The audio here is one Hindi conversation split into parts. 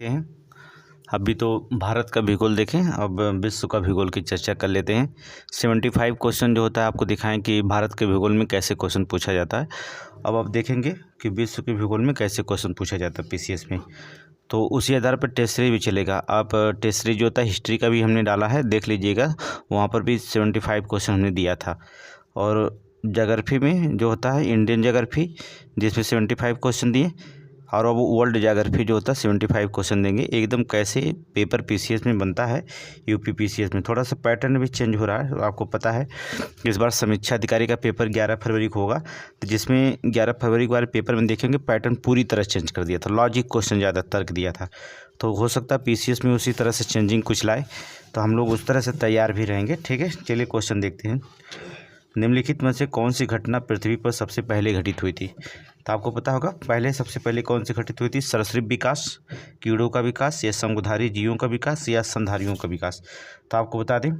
हैं। अभी तो भारत का भूगोल देखें, अब विश्व का भूगोल की चर्चा कर लेते हैं। 75 क्वेश्चन जो होता है आपको दिखाएं कि भारत के भूगोल में कैसे क्वेश्चन पूछा जाता है। अब आप देखेंगे कि विश्व के भूगोल में कैसे क्वेश्चन पूछा जाता है पीसीएस में, तो उसी आधार पर टेस्ट सीरीज भी चलेगा। आप टेस्ट सीरीज जो होता है हिस्ट्री का भी हमने डाला है, देख लीजिएगा, वहाँ पर भी 75 क्वेश्चन हमने दिया था। और ज्योग्राफी में जो होता है इंडियन ज्योग्राफी, जिसमें 75 क्वेश्चन दिए, और अब वर्ल्ड ज्योग्राफी जो होता है 75 क्वेश्चन देंगे। एकदम कैसे पेपर पीसीएस में बनता है, यूपी पीसीएस में थोड़ा सा पैटर्न भी चेंज हो रहा है। तो आपको पता है इस बार समीक्षा अधिकारी का पेपर 11 फरवरी को होगा, तो जिसमें 11 फरवरी के वाले पेपर में देखेंगे पैटर्न पूरी तरह चेंज कर दिया था, लॉजिक क्वेश्चन ज़्यादा तर्क दिया था। तो हो सकता है पीसीएस में उसी तरह से चेंजिंग कुछ लाए, तो हम लोग उस तरह से तैयार भी रहेंगे। ठीक है, चलिए क्वेश्चन देखते हैं। निम्नलिखित में से कौन सी घटना पृथ्वी पर सबसे पहले घटित हुई थी? तो आपको पता होगा पहले सबसे पहले कौन सी घटित हुई थी। सरीसृप विकास, कीड़ों का विकास, या शंकुधारी जीवों का विकास, या स्तनधारियों का विकास। तो आपको बता दें,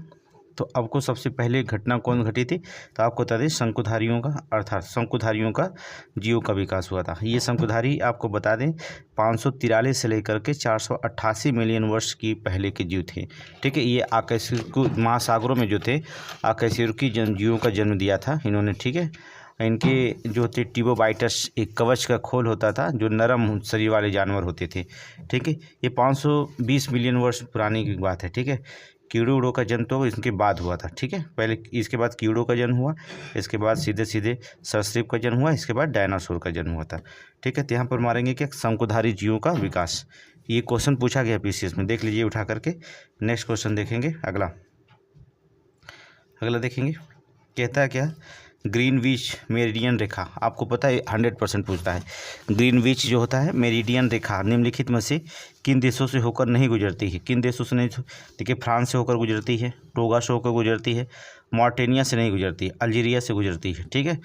तो आपको सबसे पहले घटना कौन घटी थी, तो आपको बता दें शंकुधारियों का, अर्थात शंकुधारियों का जीवों का विकास हुआ था। ये शंकुधारी आपको बता दें 543 से लेकर के 488 मिलियन वर्ष की पहले के जीव थे। ठीक है, ये आकस्मिक महासागरों में जो थे आकस्मिकी जीवों का जन्म दिया था इन्होंने। ठीक है, इनके जो थे टिबोबाइटस, एक कवच का खोल होता था जो नरम शरीर वाले जानवर होते थे। ठीक है, ये 520 मिलियन वर्ष पुरानी की बात है। ठीक है, कीड़ों उड़ों का जन्म तो इसके बाद हुआ था। ठीक है, पहले इसके बाद कीड़ों का जन्म हुआ, इसके बाद सीधे सीधे सरीसृप का जन्म हुआ, इसके बाद डायनासोर का जन्म हुआ था। ठीक है, तो यहाँ पर मारेंगे कि शंकुधारी जीवों का विकास। ये क्वेश्चन पूछा गया पीसीएस में, देख लीजिए उठा करके। नेक्स्ट क्वेश्चन देखेंगे, अगला देखेंगे, कहता है क्या, ग्रीनविच मेरिडियन रेखा। आपको पता है 100% पूछता है। ग्रीनविच जो होता है मेरिडियन रेखा निम्नलिखित में से किन देशों से होकर नहीं गुजरती है? किन देशों से नहीं? देखिए, फ्रांस से होकर गुजरती है, टोगा से होकर गुजरती है, मॉरिटेनिया से नहीं गुजरती, अल्जीरिया से गुजरती है। ठीक है,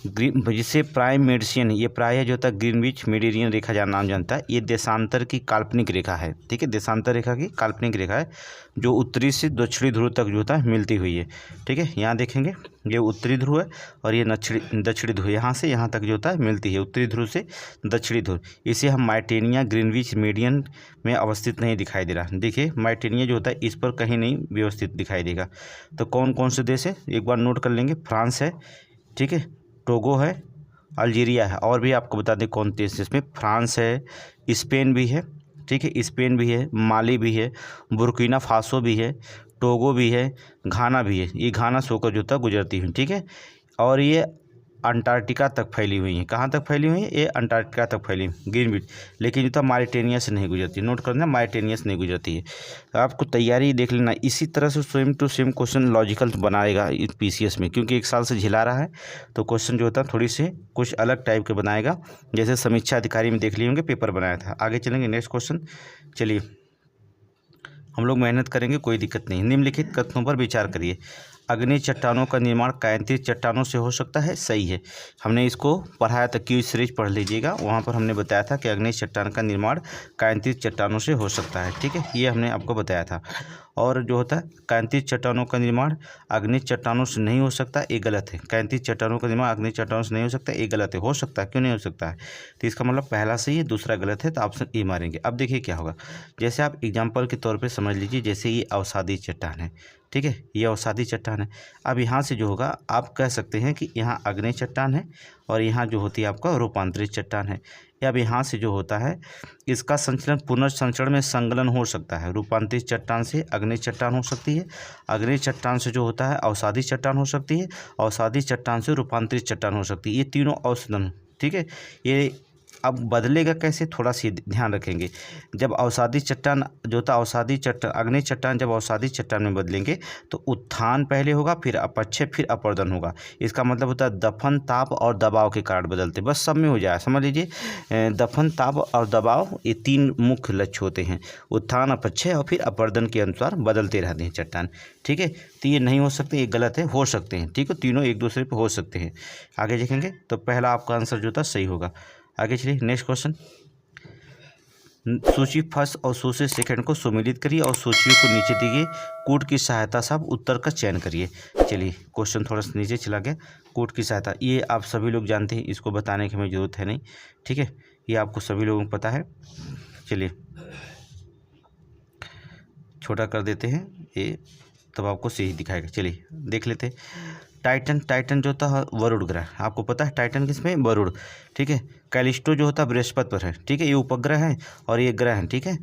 जिससे प्राइम मेडिसियन, ये प्राय जो होता है ग्रीनविच मेरिडियन रेखा का नाम जानता है। ये देशांतर की काल्पनिक रेखा है। ठीक है, देशांतर रेखा की काल्पनिक रेखा है जो उत्तरी से दक्षिणी ध्रुव तक जो होता है मिलती हुई है। ठीक है, यहाँ देखेंगे ये उत्तरी ध्रुव है और ये दक्षिणी ध्रुव, यहाँ से यहाँ तक जो होता है मिलती है, उत्तरी ध्रुव से दक्षिणी ध्रुव। इसे हम मॉरिटेनिया ग्रीनविच मेरिडियन में अवस्थित नहीं दिखाई दे रहा। देखिए, मॉरिटेनिया जो होता है इस पर कहीं नहीं व्यवस्थित दिखाई देगा। तो कौन कौन से देश है एक बार नोट कर लेंगे। फ्रांस है, ठीक है, टोगो है, अल्जीरिया है, और भी आपको बता दें कौन देश है इसमें। फ्रांस है, स्पेन भी है, ठीक है, स्पेन भी है, माली भी है, बुर्किना फासो भी है, टोगो भी है, घाना भी है। ये घाना से होकर जो होता है गुजरती हुई। ठीक है, और ये अंटार्कटिका तक फैली हुई हैं। कहाँ तक फैली हुई हैं? ये अंटार्कटिका तक फैली ग्रीनविच। लेकिन जो था मॉरिटेनिया से नहीं गुजरती। नोट करना, मॉरिटेनिया से नहीं गुजरती है। तो आपको तैयारी देख लेना, इसी तरह से same to same question logical बनाएगा इस पीसीएस में, क्योंकि एक साल से झिला रहा है तो क्वेश्चन जो होता है थोड़ी से कुछ अलग टाइप के बनाएगा। जैसे समीक्षा अधिकारी में देख लिए होंगे पेपर बनाया था। आगे चलेंगे, नेक्स्ट क्वेश्चन। चलिए, हम लोग मेहनत करेंगे, कोई दिक्कत नहीं। निम्नलिखित कथनों पर विचार करिए। अग्नि चट्टानों का निर्माण कायांतित चट्टानों से हो सकता है? सही है, हमने इसको पढ़ाया था, क्यू सीरीज पढ़ लीजिएगा, वहाँ पर हमने बताया था कि अग्नि चट्टान का निर्माण कायांतित चट्टानों से हो सकता है। ठीक है, ये हमने आपको बताया था। और जो होता है कायांतित चट्टानों का निर्माण अग्नि चट्टानों से नहीं हो सकता, ये गलत है। कायांतित चट्टानों का निर्माण अग्नि चट्टानों से नहीं हो सकता, ये गलत है। हो सकता है, क्यों नहीं हो सकता है? तो इसका मतलब पहला सही है, दूसरा गलत है, तो ऑप्शन ए मारेंगे। अब देखिए क्या होगा, जैसे आप एग्जाम्पल के तौर पर समझ लीजिए, जैसे ये अवसादी चट्टान है। ठीक है, ये अवसादी चट्टान है। अब यहाँ से जो होगा आप कह सकते हैं कि यहाँ अग्नि चट्टान है और यहाँ जो होती है आपका रूपांतरित चट्टान है। अब यहाँ से जो होता है इसका संचलन पुनर्संचरण में संकलन हो सकता है। रूपांतरित चट्टान से अग्नि चट्टान हो सकती है, अग्नि चट्टान से जो होता है अवसादी चट्टान हो सकती है, अवसादी चट्टान से रूपांतरित चट्टान हो सकती है। ये तीनों औसदन। ठीक है, ये अब बदलेगा कैसे, थोड़ा सा ध्यान रखेंगे। जब अवसादी चट्टान जो होता है अवसादी चट्टान, अग्नि चट्टान जब अवसादी चट्टान में बदलेंगे तो उत्थान पहले होगा, फिर अपक्षय, फिर अपर्दन होगा। इसका मतलब होता है दफन, ताप और दबाव के कारण बदलते, बस सब में हो जाए, समझ लीजिए। दफन, ताप और दबाव, ये तीन मुख्य लक्ष्य होते हैं। उत्थान, अपक्षय और फिर अपर्दन के अनुसार बदलते रहते हैं चट्टान। ठीक है, तो ये नहीं हो सकते, ये गलत है। हो सकते हैं, ठीक है, तीनों एक दूसरे पे हो सकते हैं। आगे देखेंगे तो पहला आपका आंसर जो था सही होगा। आगे चलिए, नेक्स्ट क्वेश्चन। सूची फर्स्ट और सूची सेकंड को सम्मिलित करिए और सूचियों को नीचे दिए कूट की सहायता से आप उत्तर का चयन करिए। चलिए, क्वेश्चन थोड़ा सा नीचे चला गया। कूट की सहायता, ये आप सभी लोग जानते हैं, इसको बताने की हमें ज़रूरत है नहीं। ठीक है, ये आपको सभी लोगों को पता है। चलिए, छोटा कर देते हैं ये, तब आपको सही दिखाएगा। चलिए देख लेते हैं। टाइटन जो होता है वरुण ग्रह, आपको पता है टाइटन किसमें, वरुण, ठीक है। कैलिस्टो जो होता है बृहस्पति पर है, ठीक है, ये उपग्रह है और ये ग्रह है, ठीक है।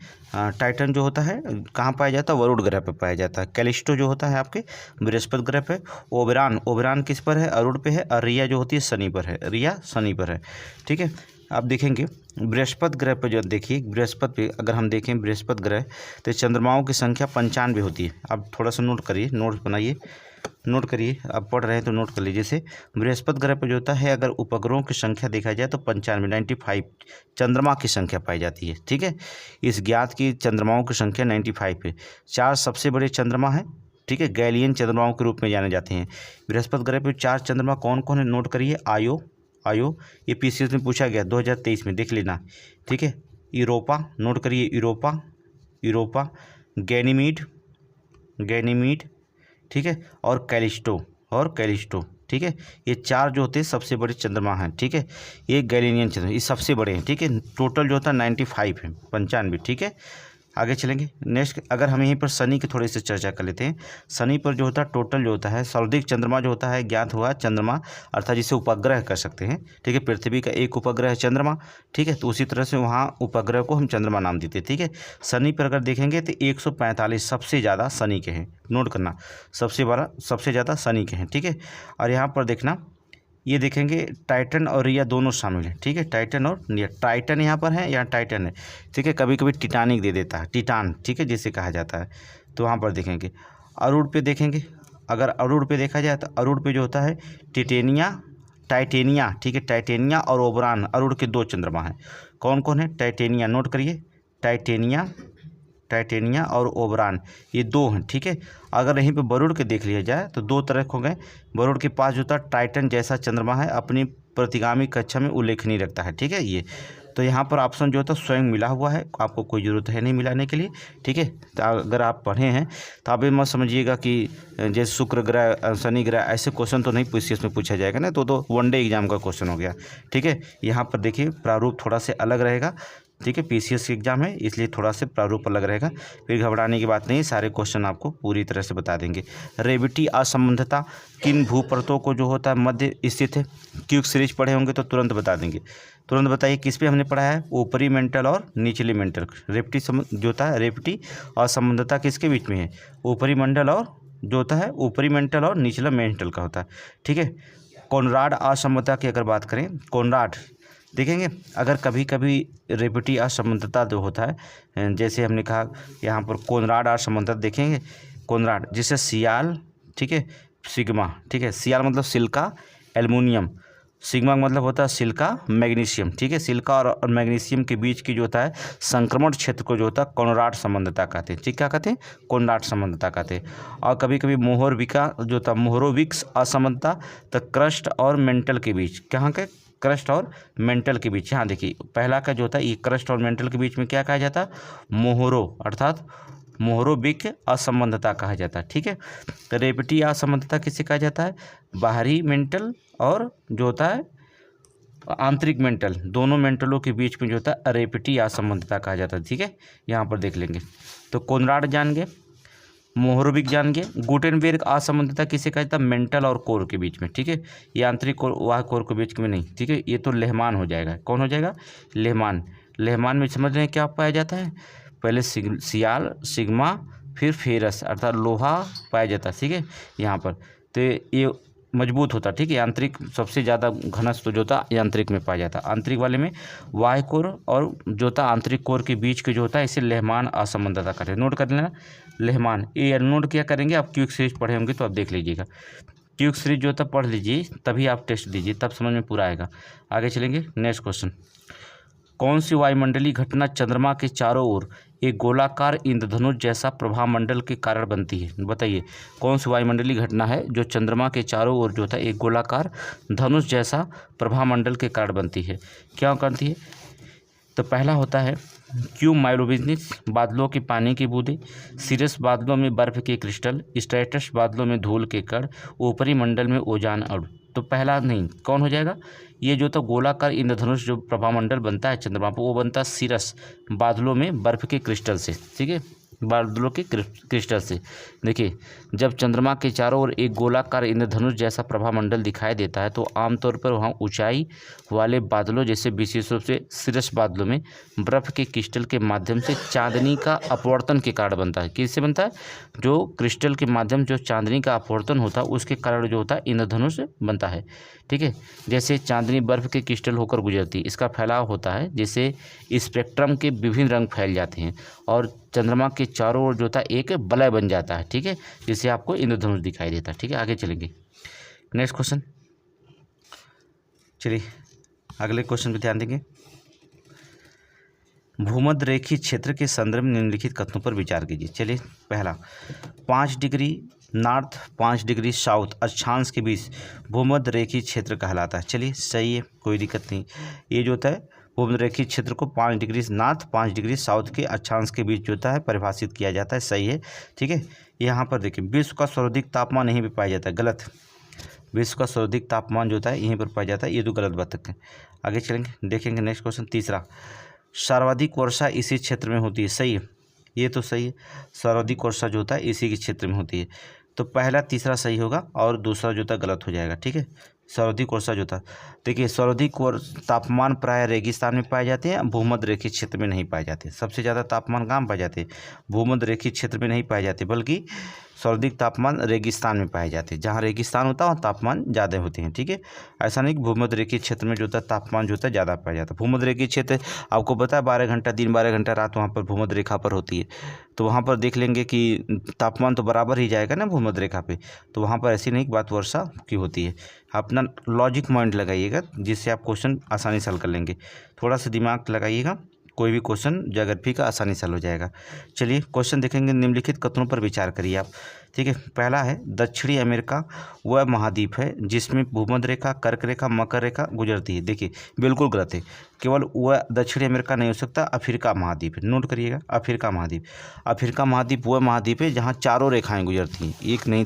टाइटन जो होता है कहाँ पाया जाता है, वरुण ग्रह पर पाया जाता है। कैलिस्टो जो होता है आपके बृहस्पति ग्रह पे। ओबरान किस पर है, अरुण पे है। और रिया जो होती है शनि पर है, रिया शनि पर है, ठीक है। आप देखेंगे बृहस्पति ग्रह पर जो देखिए, बृहस्पति पे अगर हम देखें बृहस्पति ग्रह तो चंद्रमाओं की संख्या 95 होती है। आप थोड़ा सा नोट करिए, नोट बनाइए, नोट करिए, आप पढ़ रहे हैं तो नोट कर लीजिए। जैसे बृहस्पति ग्रह पर जो होता है अगर उपग्रहों की संख्या देखा जाए तो 95 चंद्रमा की संख्या पाई जाती है, ठीक है। इस ज्ञात की चंद्रमाओं की संख्या 95 है। 4 सबसे बड़े चंद्रमा हैं, ठीक है, गैलियन चंद्रमाओं के रूप में जाने जाते हैं। बृहस्पति ग्रह पर 4 चंद्रमा कौन कौन है, नोट करिए। आयो ये पीसीएस में पूछा गया 2023 में, देख लेना, ठीक है। यूरोपा, नोट करिए, यूरोपा, गैनीमीड, ठीक है, और कैलिस्टो, ठीक है। ये 4 जो होते हैं सबसे बड़े चंद्रमा हैं, ठीक है। ये गैलीनियन चंद्रमा, ये सबसे बड़े हैं, ठीक है। टोटल जो होता है 95 है, 95, ठीक है। आगे चलेंगे। नेक्स्ट अगर हम यहीं पर शनि की थोड़ी सी चर्चा कर लेते हैं। शनि पर जो होता है टोटल जो होता है सर्वाधिक चंद्रमा जो होता है ज्ञात हुआ चंद्रमा, अर्थात जिसे उपग्रह कर सकते हैं, ठीक है। पृथ्वी का एक उपग्रह है चंद्रमा, ठीक है, तो उसी तरह से वहाँ उपग्रह को हम चंद्रमा नाम देते हैं, ठीक है। शनि पर अगर देखेंगे तो 145 सबसे ज़्यादा शनि के हैं, नोट करना, सबसे ज़्यादा शनि के हैं, ठीक है। और यहाँ पर देखना, ये देखेंगे टाइटन और रिया दोनों शामिल हैं, ठीक है। टाइटन और रिया, टाइटन यहाँ पर है, यहाँ टाइटन है, ठीक है। कभी कभी टिटानिक दे देता है, टिटान, ठीक है, जिसे कहा जाता है, तो वहाँ पर देखेंगे। अरुण पे देखेंगे, अगर अरुण पे देखा जाए तो अरुण पे जो होता है टाइटेनिया, ठीक है, टाइटेनिया और ओबरान, अरुण के 2 चंद्रमा हैं। कौन कौन है, टाइटेनिया, नोट करिए, टाइटेनिया और ओबरान, ये 2 हैं, ठीक है। अगर यहीं पे वरुण के देख लिया जाए तो 2 तरह हो गए। वरुण के पास जो था टाइटन जैसा चंद्रमा है, अपनी प्रतिगामी कक्षा में उल्लेखनीय रखता है, ठीक है। ये तो यहाँ पर ऑप्शन जो होता है स्वयं मिला हुआ है, आपको कोई ज़रूरत है नहीं मिलाने के लिए, ठीक है। तो अगर आप पढ़े हैं तो आप ये मत समझिएगा कि जैसे शुक्र ग्रह, शनि ग्रह, ऐसे क्वेश्चन तो नहीं पीसीएस में पूछा जाएगा ना, तो वनडे एग्जाम का क्वेश्चन हो गया, ठीक है। यहाँ पर देखिए प्रारूप थोड़ा से अलग रहेगा, ठीक है। पीसीएस एग्जाम है इसलिए थोड़ा से प्रारूप अलग रहेगा, फिर घबराने की बात नहीं, सारे क्वेश्चन आपको पूरी तरह से बता देंगे। रेविटी असंबंधता किन भूपरतों को जो होता है मध्य स्थित है, क्यूक सीरीज पढ़े होंगे तो तुरंत बता देंगे। तुरंत बताइए किस पे हमने पढ़ा है, ऊपरी मेंटल और निचली मेंटल। रेविटी जो होता है, रेविटी असंबंधता किसके बीच में है, ऊपरी मंडल और जो होता है ऊपरी मेंटल और निचला मेंटल का होता है, ठीक है। कोनराड असंबंधता की अगर बात करें, कोनराड देखेंगे, अगर कभी कभी रेविटी असंबंधता जो होता है, जैसे हमने कहा यहाँ पर कोनराड असंबंधता देखेंगे, कोनराड जिसे सियाल, ठीक है, सिग्मा, ठीक है। सियाल मतलब सिल्का एल्युमिनियम, सिग्मा मतलब होता है सिल्का मैग्नीशियम, ठीक है। सिल्का और मैग्नीशियम के बीच की जो होता है संक्रमण क्षेत्र को जो होता है कोनराड संबंधता कहते हैं, ठीक, क्या कहते हैं, कोनराड संबंधता कहते हैं। और कभी कभी मोहरविका जो होता है मोहरोविक्स असंबंधता, तो क्रस्ट और मेंटल के बीच, कहाँ के, क्रस्ट और मेंटल के बीच। यहाँ देखिए पहला का जो होता है ये क्रस्ट और मेंटल के बीच में क्या कहा जाता है, मोहरो, अर्थात मोहरोविक असंबंधता कहा जाता है, ठीक है। तो रेविटी असंबंधता किसे कहा जाता है, बाहरी मेंटल और जो होता है आंतरिक मेंटल, दोनों मेंटलों के बीच में जो होता है रेविटी असंबंधता कहा जाता है, ठीक है। यहाँ पर देख लेंगे तो कोनराड जान गए, मोहरोविक जान गए। गुटेनबर्ग असंबंधता किसे कहा जाता है, मेंटल और कोर के बीच में, ठीक है। ये आंतरिक कोर वाह कोर के बीच में नहीं, ठीक है। ये तो लेहमान हो जाएगा, कौन हो जाएगा, लेहमान में समझ रहे हैं क्या पाया जाता है, पहले सियाल, सिग्मा, फिर फेरस अर्थात लोहा पाया जाता है, ठीक है। यहाँ पर तो ये मजबूत होता, ठीक है। आंतरिक सबसे ज़्यादा घनत्व जो होता है आंतरिक में पाया जाता है, आंतरिक वाले में वाह्य कोर और जो होता है आंतरिक कोर के बीच के जो होता है इसे लेहमान असंबंधता कहते हैं, नोट कर लेना लेहमान। ये नोट क्या करेंगे, आप क्यूक सीरीज पढ़े होंगे तो आप देख लीजिएगा, क्यूक सीरीज जो होता है पढ़ लीजिए तभी आप टेस्ट दीजिए, तब समझ में पूरा आएगा। आगे चलेंगे, नेक्स्ट क्वेश्चन, कौन सी वायुमंडलीय घटना चंद्रमा के चारों ओर एक गोलाकार इंद्रधनुष जैसा प्रभामंडल के कारण बनती है, बताइए कौन सी वायुमंडलीय घटना है जो चंद्रमा के चारों ओर जो होता है एक गोलाकार धनुष जैसा प्रभामंडल के कारण बनती है, क्या बनती है। तो पहला होता है क्यूमाइलोबिजनिस, बादलों के पानी की बूंदें, सिरस बादलों में बर्फ के क्रिस्टल, स्ट्रेटस बादलों में धूल के कण, ऊपरी मंडल में ओजान अणु। तो पहला नहीं, कौन हो जाएगा, ये जो तो गोलाकार इंद्रधनुष जो प्रभामंडल बनता है चंद्रमा पर वो बनता है सिरस बादलों में बर्फ के क्रिस्टल से, ठीक है। बादलों के क्रिस्टल से। देखिए, जब चंद्रमा के चारों ओर एक गोलाकार इंद्रधनुष जैसा प्रभामंडल दिखाई देता है तो आमतौर पर वहाँ ऊंचाई वाले बादलों जैसे विशेष रूप से सिरस बादलों में बर्फ के क्रिस्टल के माध्यम से चांदनी का अपवर्तन के कारण बनता है। किससे बनता है? जो क्रिस्टल के माध्यम जो चांदनी का अपवर्तन होता है उसके कारण जो होता है इंद्रधनुष बनता है। ठीक है, जैसे चांदनी बर्फ के क्रिस्टल होकर गुजरती है, इसका फैलाव होता है जिससे स्पेक्ट्रम के विभिन्न रंग फैल जाते हैं और चंद्रमा के चारों ओर जो होता है एक वलय बन जाता है। ठीक है, जिससे आपको इंद्रधनुष दिखाई देता है। ठीक है, आगे चलेंगे। नेक्स्ट क्वेश्चन, चलिए अगले क्वेश्चन पे ध्यान देंगे। भूमध्य रेखीय क्षेत्र के संदर्भ में निम्नलिखित कथनों पर विचार कीजिए। चलिए, पहला, 5 डिग्री नॉर्थ 5 डिग्री साउथ अक्षांश के बीच भूमध्य रेखीय क्षेत्र कहलाता है। चलिए, सही है, कोई दिक्कत नहीं। ये जो होता है भूमध्य रेखीय क्षेत्र को 5 डिग्री नॉर्थ 5 डिग्री साउथ के अक्षांश के बीच जो होता है परिभाषित किया जाता है। सही है। ठीक है, यहाँ पर देखिए, विश्व का सर्वाधिक तापमान यहीं पर पाया जाता है। गलत। विश्व का सर्वाधिक तापमान जो होता है यहीं पर पाया जाता है, ये तो गलत बात है। आगे चलेंगे, देखेंगे नेक्स्ट क्वेश्चन। तीसरा, सर्वाधिक वर्षा इसी क्षेत्र में होती है। सही है, ये तो सही है। सर्वाधिक वर्षा जो होता है इसी के क्षेत्र में होती है। तो पहला तीसरा सही होगा और दूसरा जो था गलत हो जाएगा। ठीक है, सर्वाधिक वर्षा जो था, देखिए सर्वाधिक तापमान प्राय रेगिस्तान में पाए जाते हैं, भूमध्य रेखीय क्षेत्र में नहीं पाए जाते। सबसे ज़्यादा तापमान कहाँ पाए जाते हैं? भूमध्य रेखीय क्षेत्र में नहीं पाए जाते, बल्कि सर्वाधिक तापमान रेगिस्तान में पाए जाते हैं। जहाँ रेगिस्तान होता है वहाँ तापमान ज़्यादा होते हैं। ठीक है, ऐसा नहीं कि भूमध्य रेखीय क्षेत्र में जो होता है तापमान जो होता है ज़्यादा पाया जाता है। भूमध्य रेखीय क्षेत्र आपको पता है 12 घंटा दिन 12 घंटा रात वहाँ पर भूमध्य रेखा पर होती है, तो वहाँ पर देख लेंगे कि तापमान तो बराबर ही जाएगा ना भूमध्य रेखा पे। तो वहाँ पर ऐसी नहीं कि बात वर्षा की होती है। अपना लॉजिक माइंड लगाइएगा जिससे आप क्वेश्चन आसानी से हल कर लेंगे। थोड़ा सा दिमाग लगाइएगा, कोई भी क्वेश्चन ज्योग्राफी का आसानी से हल हो जाएगा। चलिए क्वेश्चन देखेंगे। निम्नलिखित कथनों पर विचार करिए आप। ठीक है, पहला है, दक्षिणी अमेरिका वह महाद्वीप है जिसमें भूमध्य रेखा, कर्क रेखा, मकर रेखा गुजरती है। देखिए बिल्कुल गलत है, केवल वह दक्षिणी अमेरिका नहीं हो सकता, अफ्रीका महाद्वीप है। नोट करिएगा, अफ्रीका महाद्वीप। अफ्रीका महाद्वीप वह महाद्वीप है जहाँ चारों रेखाएं गुजरती हैं, एक नहीं।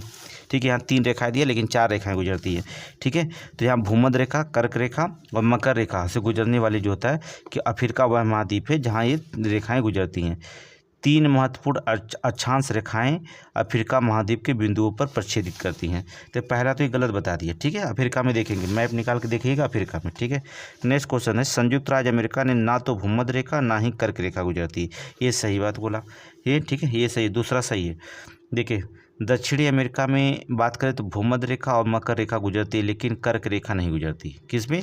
ठीक है, यहाँ 3 रेखाएं दी है लेकिन 4 रेखाएं गुजरती है। ठीक है, तो यहाँ भूमध्य रेखा, कर्क रेखा और मकर रेखा से गुजरने वाली जो होता है कि अफ्रीका वह महाद्वीप है जहाँ ये रेखाएं गुजरती हैं। 3 महत्वपूर्ण अक्षांश रेखाएं अफ्रीका महाद्वीप के बिंदुओं पर प्रच्छेदित करती हैं। तो पहला तो ये गलत बता दिया। ठीक है, अफ्रीका में देखेंगे, मैप निकाल के देखिएगा अफ्रीका में। ठीक है, नेक्स्ट क्वेश्चन है, संयुक्त राज्य अमेरिका ने ना तो भूमध्य रेखा ना ही कर्क रेखा गुजरती। ये सही बात बोला ये। ठीक है, ये सही, दूसरा सही है। देखिए दक्षिणी अमेरिका में बात करें तो भूमध्य रेखा और मकर रेखा गुजरती है लेकिन कर्क रेखा नहीं गुजरती। किसमें?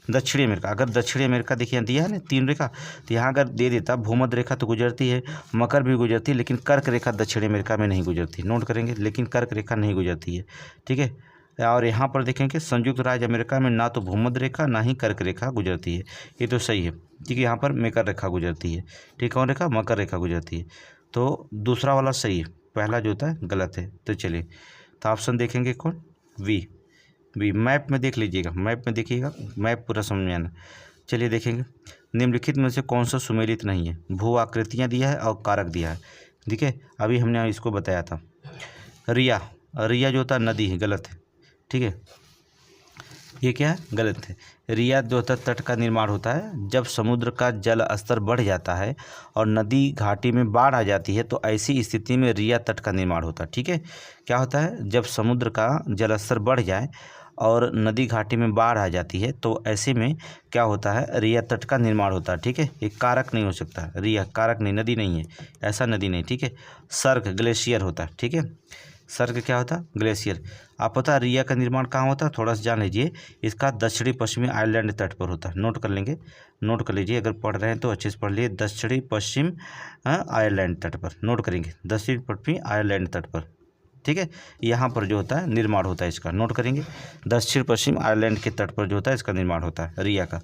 दक्षिणी अमेरिका। अगर दक्षिणी अमेरिका देखिए दिया है ना 3 रेखा, तो यहाँ अगर दे देता भूमध्य रेखा तो गुजरती है, मकर भी गुजरती है, लेकिन कर्क रेखा दक्षिणी अमेरिका में नहीं गुजरती। नोट करेंगे, लेकिन कर्क रेखा नहीं गुजरती है। ठीक है, और यहाँ पर देखेंगे संयुक्त राज्य अमेरिका में ना तो भूमध्य रेखा ना ही कर्क रेखा गुजरती है। ये तो सही है। ठीक है, यहाँ पर मकर रेखा गुजरती है। ठीक, कौन रेखा? मकर रेखा गुजरती है। तो दूसरा वाला सही है, पहला जो होता है गलत है। तो चलिए, तो ऑप्शन देखेंगे कौन? वी। मैप में देख लीजिएगा, मैप में देखिएगा, मैप पूरा समझ में आना। चलिए देखेंगे, निम्नलिखित में से कौन सा सुमेलित नहीं है? भू आकृतियाँ दिया है और कारक दिया है। ठीक है, अभी हमने इसको बताया था। रिया जो होता है नदी है, गलत है। ठीक है, ये क्या है? गलत है। रिया जो होता है तट का निर्माण होता है जब समुद्र का जल स्तर बढ़ जाता है और नदी घाटी में बाढ़ आ जाती है, तो ऐसी स्थिति में रिया तट का निर्माण होता है। ठीक है, क्या होता है? जब समुद्र का जल स्तर बढ़ जाए और नदी घाटी में बाढ़ आ जाती है तो ऐसे में क्या होता है? रिया तट का निर्माण होता है। ठीक है, एक कारक नहीं हो सकता। रिया कारक नहीं, नदी नहीं है, ऐसा नदी नहीं। ठीक है, सर्ग ग्लेशियर होता है। ठीक है, सर्ग क्या होता है? ग्लेशियर। आप पता है रिया का निर्माण कहाँ होता है? थोड़ा सा जान लीजिए, इसका दक्षिणी पश्चिमी आयरलैंड तट पर होता है। नोट कर लेंगे, नोट कर लीजिए, अगर पढ़ रहे हैं तो अच्छे से पढ़ लीजिए। दक्षिणी पश्चिम आयरलैंड तट पर नोट करेंगे, दक्षिणी पश्चिमी आयरलैंड तट पर। ठीक है, यहाँ पर जो होता है निर्माण होता है इसका। नोट करेंगे, दक्षिण पश्चिम आयरलैंड के तट पर जो होता है इसका निर्माण होता है रिया का।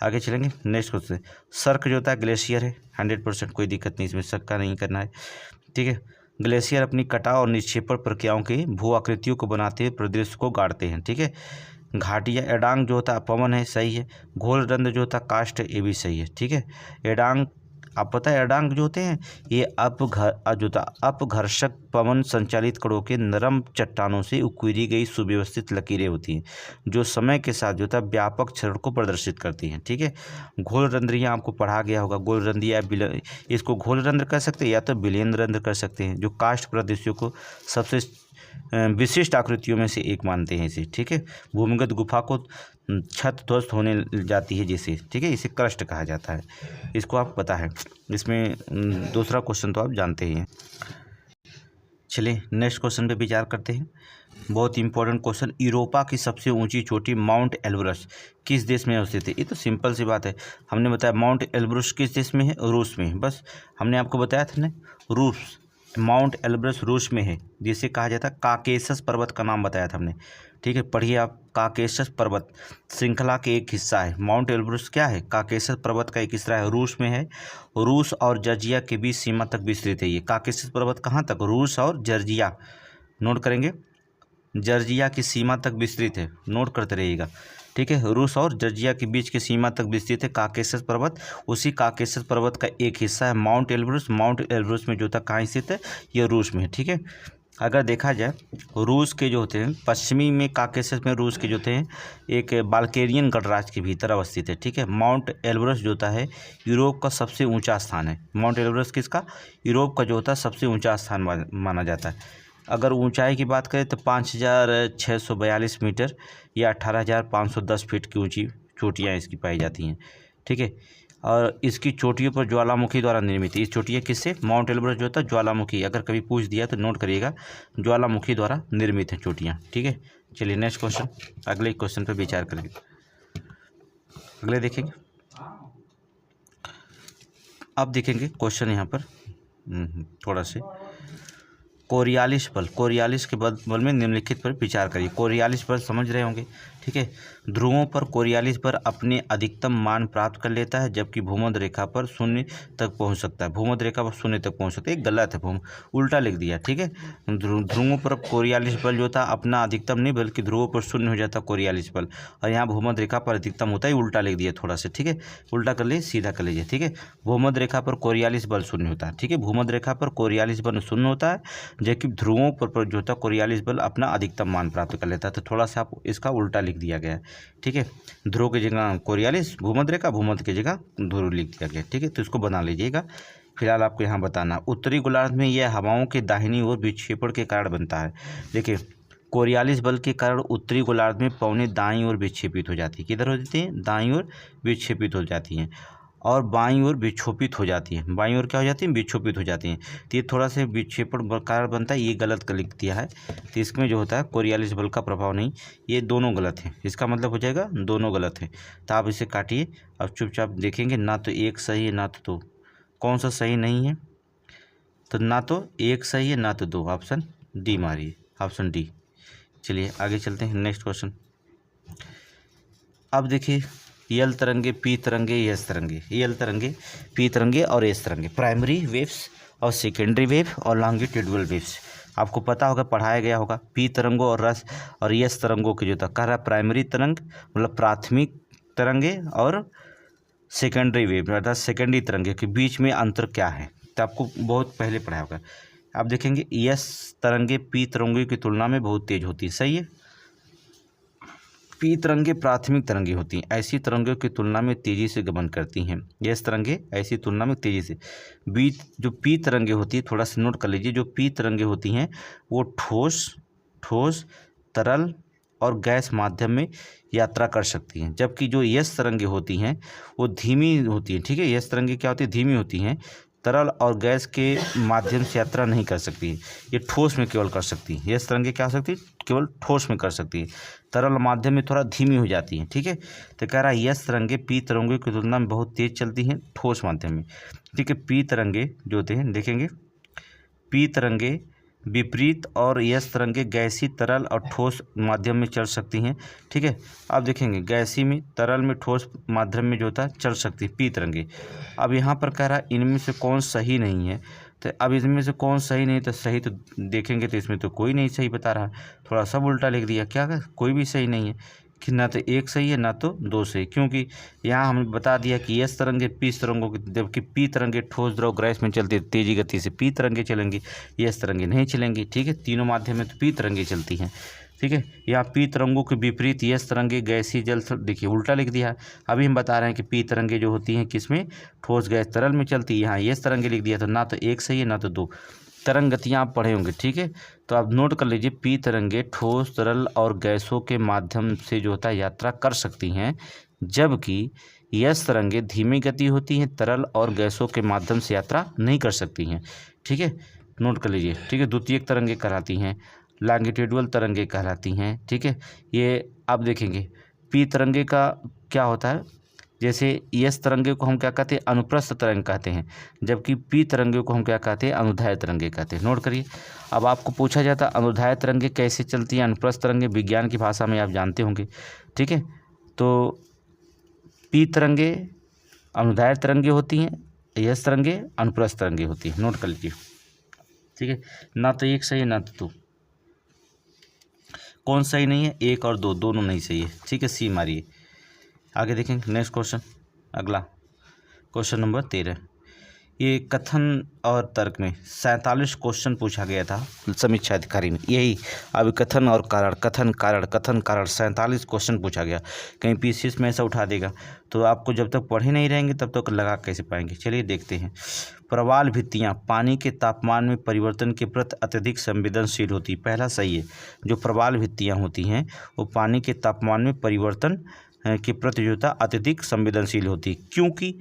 आगे चलेंगे, नेक्स्ट क्वेश्चन। सर्क जो होता है ग्लेशियर है, 100%, कोई दिक्कत नहीं, इसमें शक का नहीं करना है। ठीक है, ग्लेशियर अपनी कटाव और निक्षेपण प्रक्रियाओं की भू आकृतियों को बनाते हुए प्रदेश को गाड़ते हैं। ठीक है, घाटिया एडांग जो होता है अपवन है, सही है। घोल रंध्र जो होता है कास्ट, ये भी सही है। ठीक है, एडांग आप पता है अडांग जो होते हैं ये अपघर्षक पवन संचालित कणों के नरम चट्टानों से उकेरी गई सुव्यवस्थित लकीरें होती हैं जो समय के साथ जो होता है व्यापक क्षरण को प्रदर्शित करती हैं। ठीक है, घोल रंध्रियाँ आपको पढ़ा गया होगा, घोल रंध्र या इसको घोल रंध्र कर सकते हैं या तो विलयन रंध्र कर सकते हैं, जो काष्ठ प्रदेशों को सबसे विशिष्ट आकृतियों में से एक मानते हैं इसे। ठीक है, भूमिगत गुफा को छत ध्वस्त होने जाती है जिसे, ठीक है, इसे क्रस्ट कहा जाता है। इसको आप पता है। इसमें दूसरा क्वेश्चन तो आप जानते ही हैं। चलिए नेक्स्ट क्वेश्चन पे विचार करते हैं। बहुत इंपॉर्टेंट क्वेश्चन, यूरोपा की सबसे ऊंची चोटी माउंट एल्ब्रस किस देश में अवस्थित है? ये तो सिंपल सी बात है, हमने बताया माउंट एल्ब्रस किस देश में है? रूस में है। बस हमने आपको बताया था ना, रूस, माउंट एल्ब्रस रूस में है, जिसे कहा जाता है काकेशस पर्वत का नाम बताया था हमने। ठीक है, पढ़िए आप, काकेशस पर्वत श्रृंखला के एक हिस्सा है। माउंट एल्ब्रस क्या है? काकेशस पर्वत का एक हिस्सा है, रूस में है। रूस और जॉर्जिया के बीच सीमा तक विस्तृत है ये काकेशस पर्वत। कहाँ तक? रूस और जॉर्जिया, नोट करेंगे, जॉर्जिया की सीमा तक विस्तृत है, नोट करते रहिएगा। ठीक है, रूस और जॉर्जिया के बीच की सीमा तक विस्तृत है काकेशस पर्वत। उसी काकेशस पर्वत का एक हिस्सा है माउंट एल्ब्रस। माउंट एल्ब्रस में जो था कहाँ स्थित है? ये रूस में है। ठीक है, अगर देखा जाए रूस के जो होते हैं पश्चिमी में काकेशस में रूस के जो थे एक बाल्केरियन गणराज्य के भीतर अवस्थित है। ठीक है, माउंट एल्ब्रस जो होता है यूरोप का सबसे ऊंचा स्थान है। माउंट एल्ब्रस किसका? यूरोप का जो होता है सबसे ऊंचा स्थान माना जाता है। अगर ऊंचाई की बात करें तो 5642 मीटर या 18,510 फीट की ऊंची चोटियाँ इसकी पाई जाती हैं। ठीक है, और इसकी चोटियों पर ज्वालामुखी द्वारा निर्मित है। इस चोटियाँ किससे? माउंट एल्ब्रस जो होता है ज्वालामुखी, अगर कभी पूछ दिया तो नोट करिएगा, ज्वालामुखी द्वारा निर्मित है चोटियाँ। ठीक है, चलिए नेक्स्ट क्वेश्चन, अगले क्वेश्चन पर विचार करेंगे। अगले देखेंगे, अब देखेंगे क्वेश्चन यहाँ पर थोड़ा से, कोरियालिस बल, कोरियालिस के बल में निम्नलिखित पर विचार करिए। कोरियालिस बल समझ रहे होंगे। ठीक है, ध्रुवों पर कोरियालिस बल अपने अधिकतम मान प्राप्त कर लेता है, जबकि भूमध्य रेखा पर शून्य तक पहुंच सकता है। भूमध्य रेखा पर शून्य तक पहुंच सकता है, गलत है, उल्टा लिख दिया। ठीक है, ध्रुवों पर कोरियालिस बल जो था अपना अधिकतम नहीं बल्कि ध्रुवों पर शून्य हो जाता कोरियालिस बल, और यहाँ भूमध्य रेखा पर अधिकतम होता है, उल्टा लिख दिया थोड़ा सा। ठीक है, उल्टा कर लीजिए, सीधा कर लीजिए। ठीक है, भूमध्य रेखा पर कोरियालिस बल शून्य होता है। ठीक है, भूमध्य रेखा पर कोरियालिस बल शून्य होता है, जबकि ध्रुवों पर जो होता है कोरियालिस बल अपना अधिकतम मान प्राप्त कर लेता है। तो थोड़ा सा इसका उल्टा लिख दिया गया है। ठीक है, ध्रुव की जगह कोरियालिस, भूमध्य रेखा, भूमध्य की जगह ध्रुव लिख दिया गया। ठीक है, तो इसको बना लीजिएगा। फिलहाल आपको यहाँ बताना, उत्तरी गोलार्ध में यह हवाओं के दाहिनी ओर विक्षेपण के कारण बनता है। देखिए, कोरियालिस बल के कारण उत्तरी गोलार्ध में पवनें दाईं ओर विक्षेपित हो जाती है। किधर हो जाती हैं? दाईं ओर विक्षेपित हो जाती हैं, और बाईं ओर विक्षोपित हो जाती हैं। बाईं ओर क्या हो जाती है? विक्षोपित हो जाती हैं। तो ये थोड़ा सा विक्षेपण कारण बनता है, ये गलत कर लिख दिया है। तो इसमें जो होता है कोरियालिस बल का प्रभाव नहीं, ये दोनों गलत हैं। इसका मतलब हो जाएगा दोनों गलत हैं। तो आप इसे काटिए, अब चुपचाप देखेंगे, ना तो एक सही है ना तो दो। कौन सा सही नहीं है? तो ना तो एक सही है ना तो दो, ऑप्शन डी मारिए, ऑप्शन डी। चलिए आगे चलते हैं, नेक्स्ट क्वेश्चन। अब देखिए, यल तरंगे, पी तरंगे, एस तरंगे, यल तरंगे, पी तरंगे और एस तरंगे, प्राइमरी वेव्स और सेकेंडरी वेव और लॉन्गिट्यूडल वेव्स। आपको पता होगा, पढ़ाया गया होगा। पी तरंगों और एस तरंगों की जो था कह रहा प्राइमरी तरंग मतलब प्राथमिक तरंगे और सेकेंडरी वेव अर्थात सेकेंडरी तरंगे के बीच में अंतर क्या है, तो आपको बहुत पहले पढ़ाया होगा। आप देखेंगे एस तरंगे पी तरंगों की तुलना में बहुत तेज होती है, सही है। पी तरंगे प्राथमिक तरंगे होती हैं, ऐसी तरंगों की तुलना में तेज़ी से गमन करती हैं। एस तरंगे ऐसी तुलना में तेज़ी से, बीच जो पी तरंगे होती है, थोड़ा सा नोट कर लीजिए, जो पी तरंगे होती हैं वो ठोस तरल और गैस माध्यम में यात्रा कर सकती हैं, जबकि जो एस तरंगे होती हैं वो धीमी होती हैं। ठीक है, एस तरंगे क्या होती है? धीमी होती हैं, तरल और गैस के माध्यम से यात्रा नहीं कर सकती, ये ठोस में केवल कर सकती है। एस तरंगे क्या हो सकती है? केवल ठोस में कर सकती है, तरल माध्यम में थोड़ा धीमी हो जाती है। ठीक है, तो कह रहा है एस तरंगे पी तरंगों की तुलना में बहुत तेज चलती हैं ठोस माध्यम में। ठीक है, पी तरंगे जो होते हैं देखेंगे, पी तरंगे विपरीत और एस तरंगे गैसी, तरल और ठोस माध्यम में चल सकती हैं। ठीक है, अब देखेंगे गैसी में, तरल में, ठोस माध्यम में जो होता है चल सकती है पी तरंगे। अब यहाँ पर कह रहा है इनमें से कौन सही नहीं है, तो अब इसमें से कौन सही नहीं, तो सही तो देखेंगे तो इसमें तो कोई नहीं सही बता रहा, थोड़ा सब उल्टा लिख दिया। क्या कोई भी सही नहीं है, कि ना तो एक सही है ना तो दो सही, क्योंकि यहाँ हमें बता दिया कि एस तरंगे पी तरंगों की, जबकि पी तरंगे ठोस द्रव गैस में चलती है तेजी गति से, पी तरंगे चलेंगी, एस तरंगे नहीं चलेंगी। ठीक है, तीनों माध्यम में तो पी तरंगे चलती हैं। ठीक है, यहाँ पी तरंगों के विपरीत एस तरंगे गैसीय जल, देखिए उल्टा लिख दिया। अभी हम बता रहे हैं कि पी तरंगे जो होती हैं किसमें, ठोस गैस तरल में चलती है, यहाँ एस तरंगे लिख दिया, तो ना तो एक सही है ना तो दो। तरंग गतियाँ आप पढ़े होंगे। ठीक है, तो आप नोट कर लीजिए, पी तरंगे ठोस तरल और गैसों के माध्यम से जो होता है यात्रा कर सकती हैं, जबकि यस तरंगे धीमी गति होती हैं, तरल और गैसों के माध्यम से यात्रा नहीं कर सकती हैं। ठीक है, नोट कर लीजिए। ठीक है, द्वितीयक तरंगे कहलाती हैं, लॉन्गिट्यूडल तरंगे कहलाती हैं। ठीक है, ये आप देखेंगे पी तरंगे का क्या होता है, जैसे यस तरंगे को हम क्या कहते हैं, अनुप्रस्थ तरंग कहते हैं, जबकि पी तरंगे को हम क्या कहते हैं, अनुदैर्ध्य तरंगे कहते हैं। नोट करिए। अब आपको पूछा जाता है अनुदैर्ध्य तरंगे कैसे चलती हैं, अनुप्रस्थ तरंगे विज्ञान की भाषा में आप जानते होंगे। ठीक है, तो पी तरंगे अनुदैर्ध्य तरंगे होती हैं, यस तरंगे अनुप्रस्थ तरंगे होती हैं। नोट कर लीजिए। ठीक है, ना तो एक सही है ना तो दो। कौन सही नहीं है, एक और दो दोनों नहीं सही है। ठीक है, सी मारिए। आगे देखेंगे नेक्स्ट क्वेश्चन, अगला क्वेश्चन नंबर 13। ये कथन और तर्क में 47 क्वेश्चन पूछा गया था समीक्षा अधिकारी में, यही अब कथन और कारण, कथन कारण, कथन कारण, 47 क्वेश्चन पूछा गया। कहीं पीसीएस में ऐसा उठा देगा तो आपको जब तक पढ़े नहीं रहेंगे तब तक लगा कैसे पाएंगे। चलिए देखते हैं। प्रवाल भित्तियाँ पानी के तापमान में परिवर्तन के प्रति अत्यधिक संवेदनशील होती। पहला सही है, जो प्रवाल भित्तियाँ होती हैं वो पानी के तापमान में परिवर्तन के प्रति जो होता अत्यधिक संवेदनशील होती। क्योंकि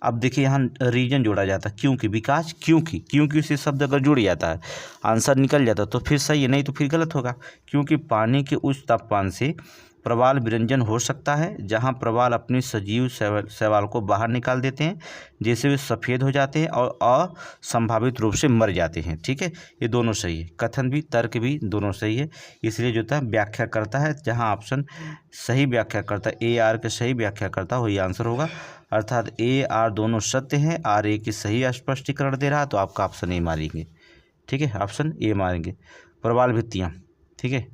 अब देखिए यहाँ रीजन जोड़ा जाता है, क्योंकि विकास, क्योंकि से शब्द अगर जुड़ जाता है आंसर निकल जाता तो फिर सही है, नहीं तो फिर गलत होगा। क्योंकि पानी के उच्च तापमान से प्रवाल विरंजन हो सकता है, जहाँ प्रवाल अपने सजीव शैवाल को बाहर निकाल देते हैं, जैसे वे सफ़ेद हो जाते हैं और असंभावित रूप से मर जाते हैं। ठीक है, ये दोनों सही है, कथन भी तर्क भी दोनों सही है। इसलिए जो था व्याख्या करता है, जहाँ ऑप्शन सही व्याख्या करता है, ए आर के सही व्याख्या करता वही आंसर होगा। अर्थात ए आर दोनों सत्य हैं, आर ए की सही स्पष्टीकरण दे रहा है, तो आपका ऑप्शन ए मारेंगे। ठीक है, ऑप्शन ए मारेंगे। प्रवाल भित्तियाँ, ठीक है,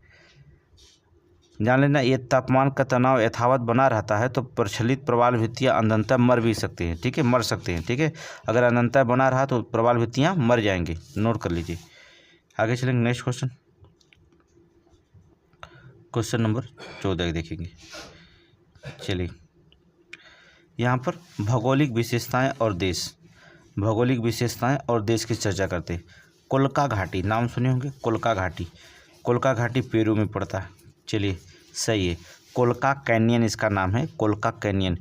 जान लेना, ये तापमान का तनाव यथावत बना रहता है तो प्रचलित प्रवाल भित्तियाँ अनंतः मर भी सकते हैं। ठीक है, मर सकते हैं। ठीक है, अगर अनंतः बना रहा तो प्रवाल भित्तियाँ मर जाएंगे। नोट कर लीजिए। आगे चलेंगे नेक्स्ट क्वेश्चन, क्वेश्चन नंबर 14 देखेंगे। चलिए, यहाँ पर भौगोलिक विशेषताएं और देश, भौगोलिक विशेषताएं और देश की चर्चा करते हैं। कोलका घाटी नाम सुने होंगे, कोलका घाटी, कोलका घाटी पेरू में पड़ता है। चलिए सही है, कोलका कैनियन इसका नाम है, कोलका कैनियन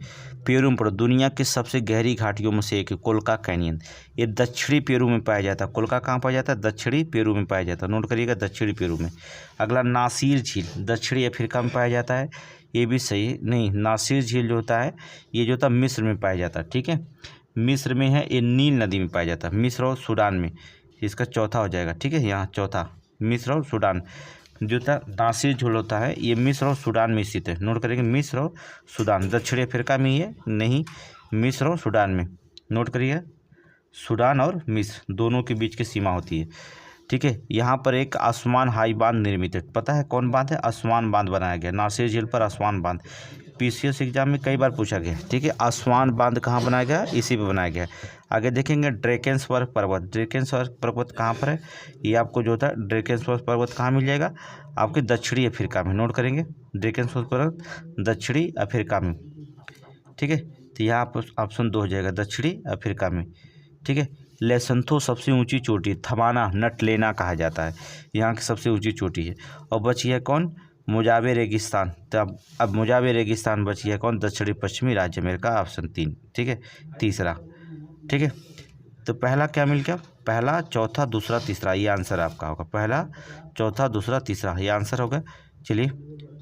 पेरू में पड़ा, दुनिया की सबसे गहरी घाटियों में से एक है कोलका कैनियन। ये दक्षिणी पेरू में पाया जाता है। कोलका कहाँ पाया जाता है, दक्षिणी पेरू में पाया जाता है। नोट करिएगा, दक्षिणी पेरू में। अगला नासिर झील दक्षिणी अफ्रीका में पाया जाता है, ये भी सही है। नहीं, नासिर झील जो होता है ये जो होता है मिस्र में पाया जाता है। ठीक है, मिस्र में है, ये नील नदी में पाया जाता है, मिस्र और सूडान में। इसका चौथा हो जाएगा। ठीक है, यहाँ चौथा मिस्र और सूडान जो होता है, नासिर झील होता है ये मिस्र और सूडान में स्थित है। नोट करेंगे, मिस्र और सूडान, दक्षिणी अफ्रीका में ही है, नहीं मिस्र और सूडान में। नोट करिए, सूडान और मिस्र दोनों के बीच की सीमा होती है। ठीक है, यहाँ पर एक आसमान हाई बांध निर्मित है। पता है कौन बांध है, आसमान बांध बनाया गया नासिर झील पर, आसमान बांध। पीसीएस एग्जाम में कई बार पूछा गया। ठीक है, आसमान बांध कहाँ बनाया गया, इसी पे बनाया गया। आगे देखेंगे ड्रेकेंसवर्थ पर्वत, ड्रेकेंसवर्थ पर्वत कहाँ पर है, ये आपको जो होता है ड्रेकेंसवर्थ पर्वत कहाँ मिल जाएगा, आपके दक्षिणी अफ्रीका में। नोट करेंगे, ड्रेकेंसवर्थ पर्वत दक्षिणी अफ्रीका में। ठीक है, तो यहाँ पर ऑप्शन 2 हो जाएगा, दक्षिणी अफ्रीका में। ठीक है, लेसंथो सबसे ऊंची चोटी, थमाना नटलेना कहा जाता है, यहाँ की सबसे ऊंची चोटी है। और बची है कौन, मोजावे रेगिस्तान। तो अब मोजावे रेगिस्तान बची है कौन, दक्षिणी पश्चिमी राज्य अमेरिका, ऑप्शन 3। ठीक है, तीसरा। ठीक है, तो पहला क्या मिल गया, पहला चौथा दूसरा तीसरा, ये आंसर आपका होगा। पहला चौथा दूसरा तीसरा, ये आंसर होगा। चलिए,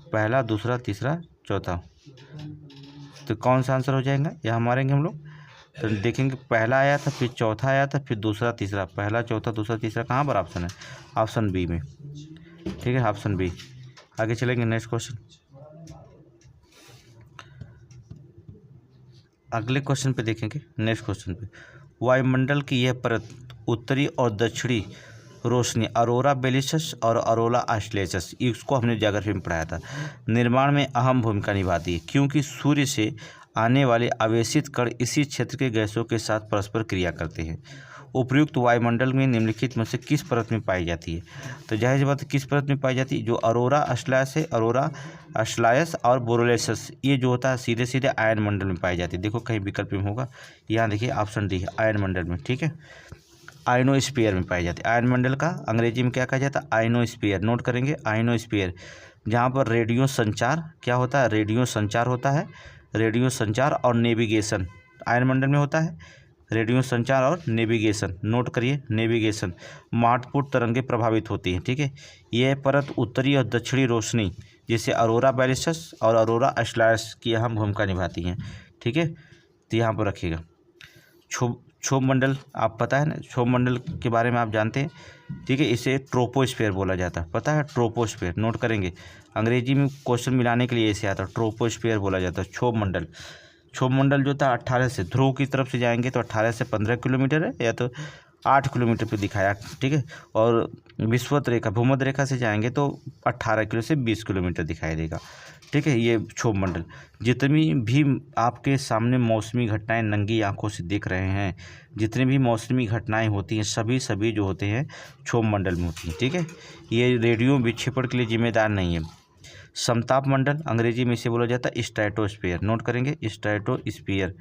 पहला दूसरा तीसरा चौथा, तो कौन सा आंसर हो जाएगा, यहाँ मारेंगे हम लोग। तो देखेंगे पहला आया था, फिर चौथा आया था, फिर दूसरा तीसरा, पहला चौथा दूसरा तीसरा कहाँ पर ऑप्शन है, ऑप्शन बी में। ठीक है, ऑप्शन बी। आगे चलेंगे नेक्स्ट क्वेश्चन, अगले क्वेश्चन पे देखेंगे। नेक्स्ट क्वेश्चन पे, वायुमंडल की यह परत उत्तरी और दक्षिणी रोशनी, अरोरा बोरियलिस और अरोरा ऑस्ट्रेलिस, इसको हमने ज्योग्राफी में पढ़ाया था। निर्माण में अहम भूमिका निभाती है क्योंकि सूर्य से आने वाले आवेशित कण इसी क्षेत्र के गैसों के साथ परस्पर क्रिया करते हैं। उपयुक्त वायुमंडल में निम्नलिखित में से किस परत में पाई जाती है? तो जाहिर सी बात है किस परत में पाई जाती है? जो अरोरा ऑस्ट्रेलिस है, अरोरा ऑस्ट्रेलिस और बोरियलिस, ये जो होता है सीधे सीधे आयन मंडल में पाई जाती है। देखो कहीं विकल्प में होगा, यहाँ देखिए ऑप्शन डी है आयन मंडल में, ठीक है, आयनोस्फीयर में पाई जाती है। आयन मंडल का अंग्रेजी में क्या कहा जाता है? आयनोस्फीयर। नोट करेंगे आयनोस्फीयर, जहाँ पर रेडियो संचार क्या होता है? रेडियो संचार होता है, रेडियो संचार और नेविगेशन आयन मंडल में होता है। रेडियो संचार और नेविगेशन, नोट करिए नेविगेशन, महत्वपूर्ण तरंगें प्रभावित होती हैं, ठीक है। यह परत उत्तरी और दक्षिणी रोशनी जैसे अरोरा बोरियलिस और अरोरा ऑस्ट्रेलिस की अहम भूमिका निभाती हैं, ठीक है। तो यहाँ पर रखिएगा। क्षोभ मंडल आप पता है ना, क्षोभ मंडल के बारे में आप जानते हैं, ठीक है। इसे ट्रोपोस्फीयर बोला जाता है, पता है ट्रोपोस्फीयर, नोट करेंगे। अंग्रेजी में क्वेश्चन मिलाने के लिए ऐसे आता है, ट्रोपोस्फीयर बोला जाता है क्षोभ मंडल। क्षोभ मंडल जो था 18 से ध्रुव की तरफ से जाएंगे तो 18 से 15 किलोमीटर है, या तो 8 किलोमीटर पे दिखाया, ठीक है। और विषुवत रेखा भूमध्य रेखा से जाएंगे तो 18 किलो से 20 किलोमीटर दिखाई देगा, ठीक है। ये क्षोभ मंडल, जितनी भी आपके सामने मौसमी घटनाएं नंगी आंखों से दिख रहे हैं, जितनी भी मौसमी घटनाएं होती हैं सभी जो होते हैं क्षोभ मंडल में होती हैं, ठीक है। ये रेडियो विक्षेपण के लिए जिम्मेदार नहीं है। समताप मंडल अंग्रेजी में इसे बोला जाता है स्ट्रेटोस्फीयर, नोट करेंगे स्ट्रेटोस्फीयर,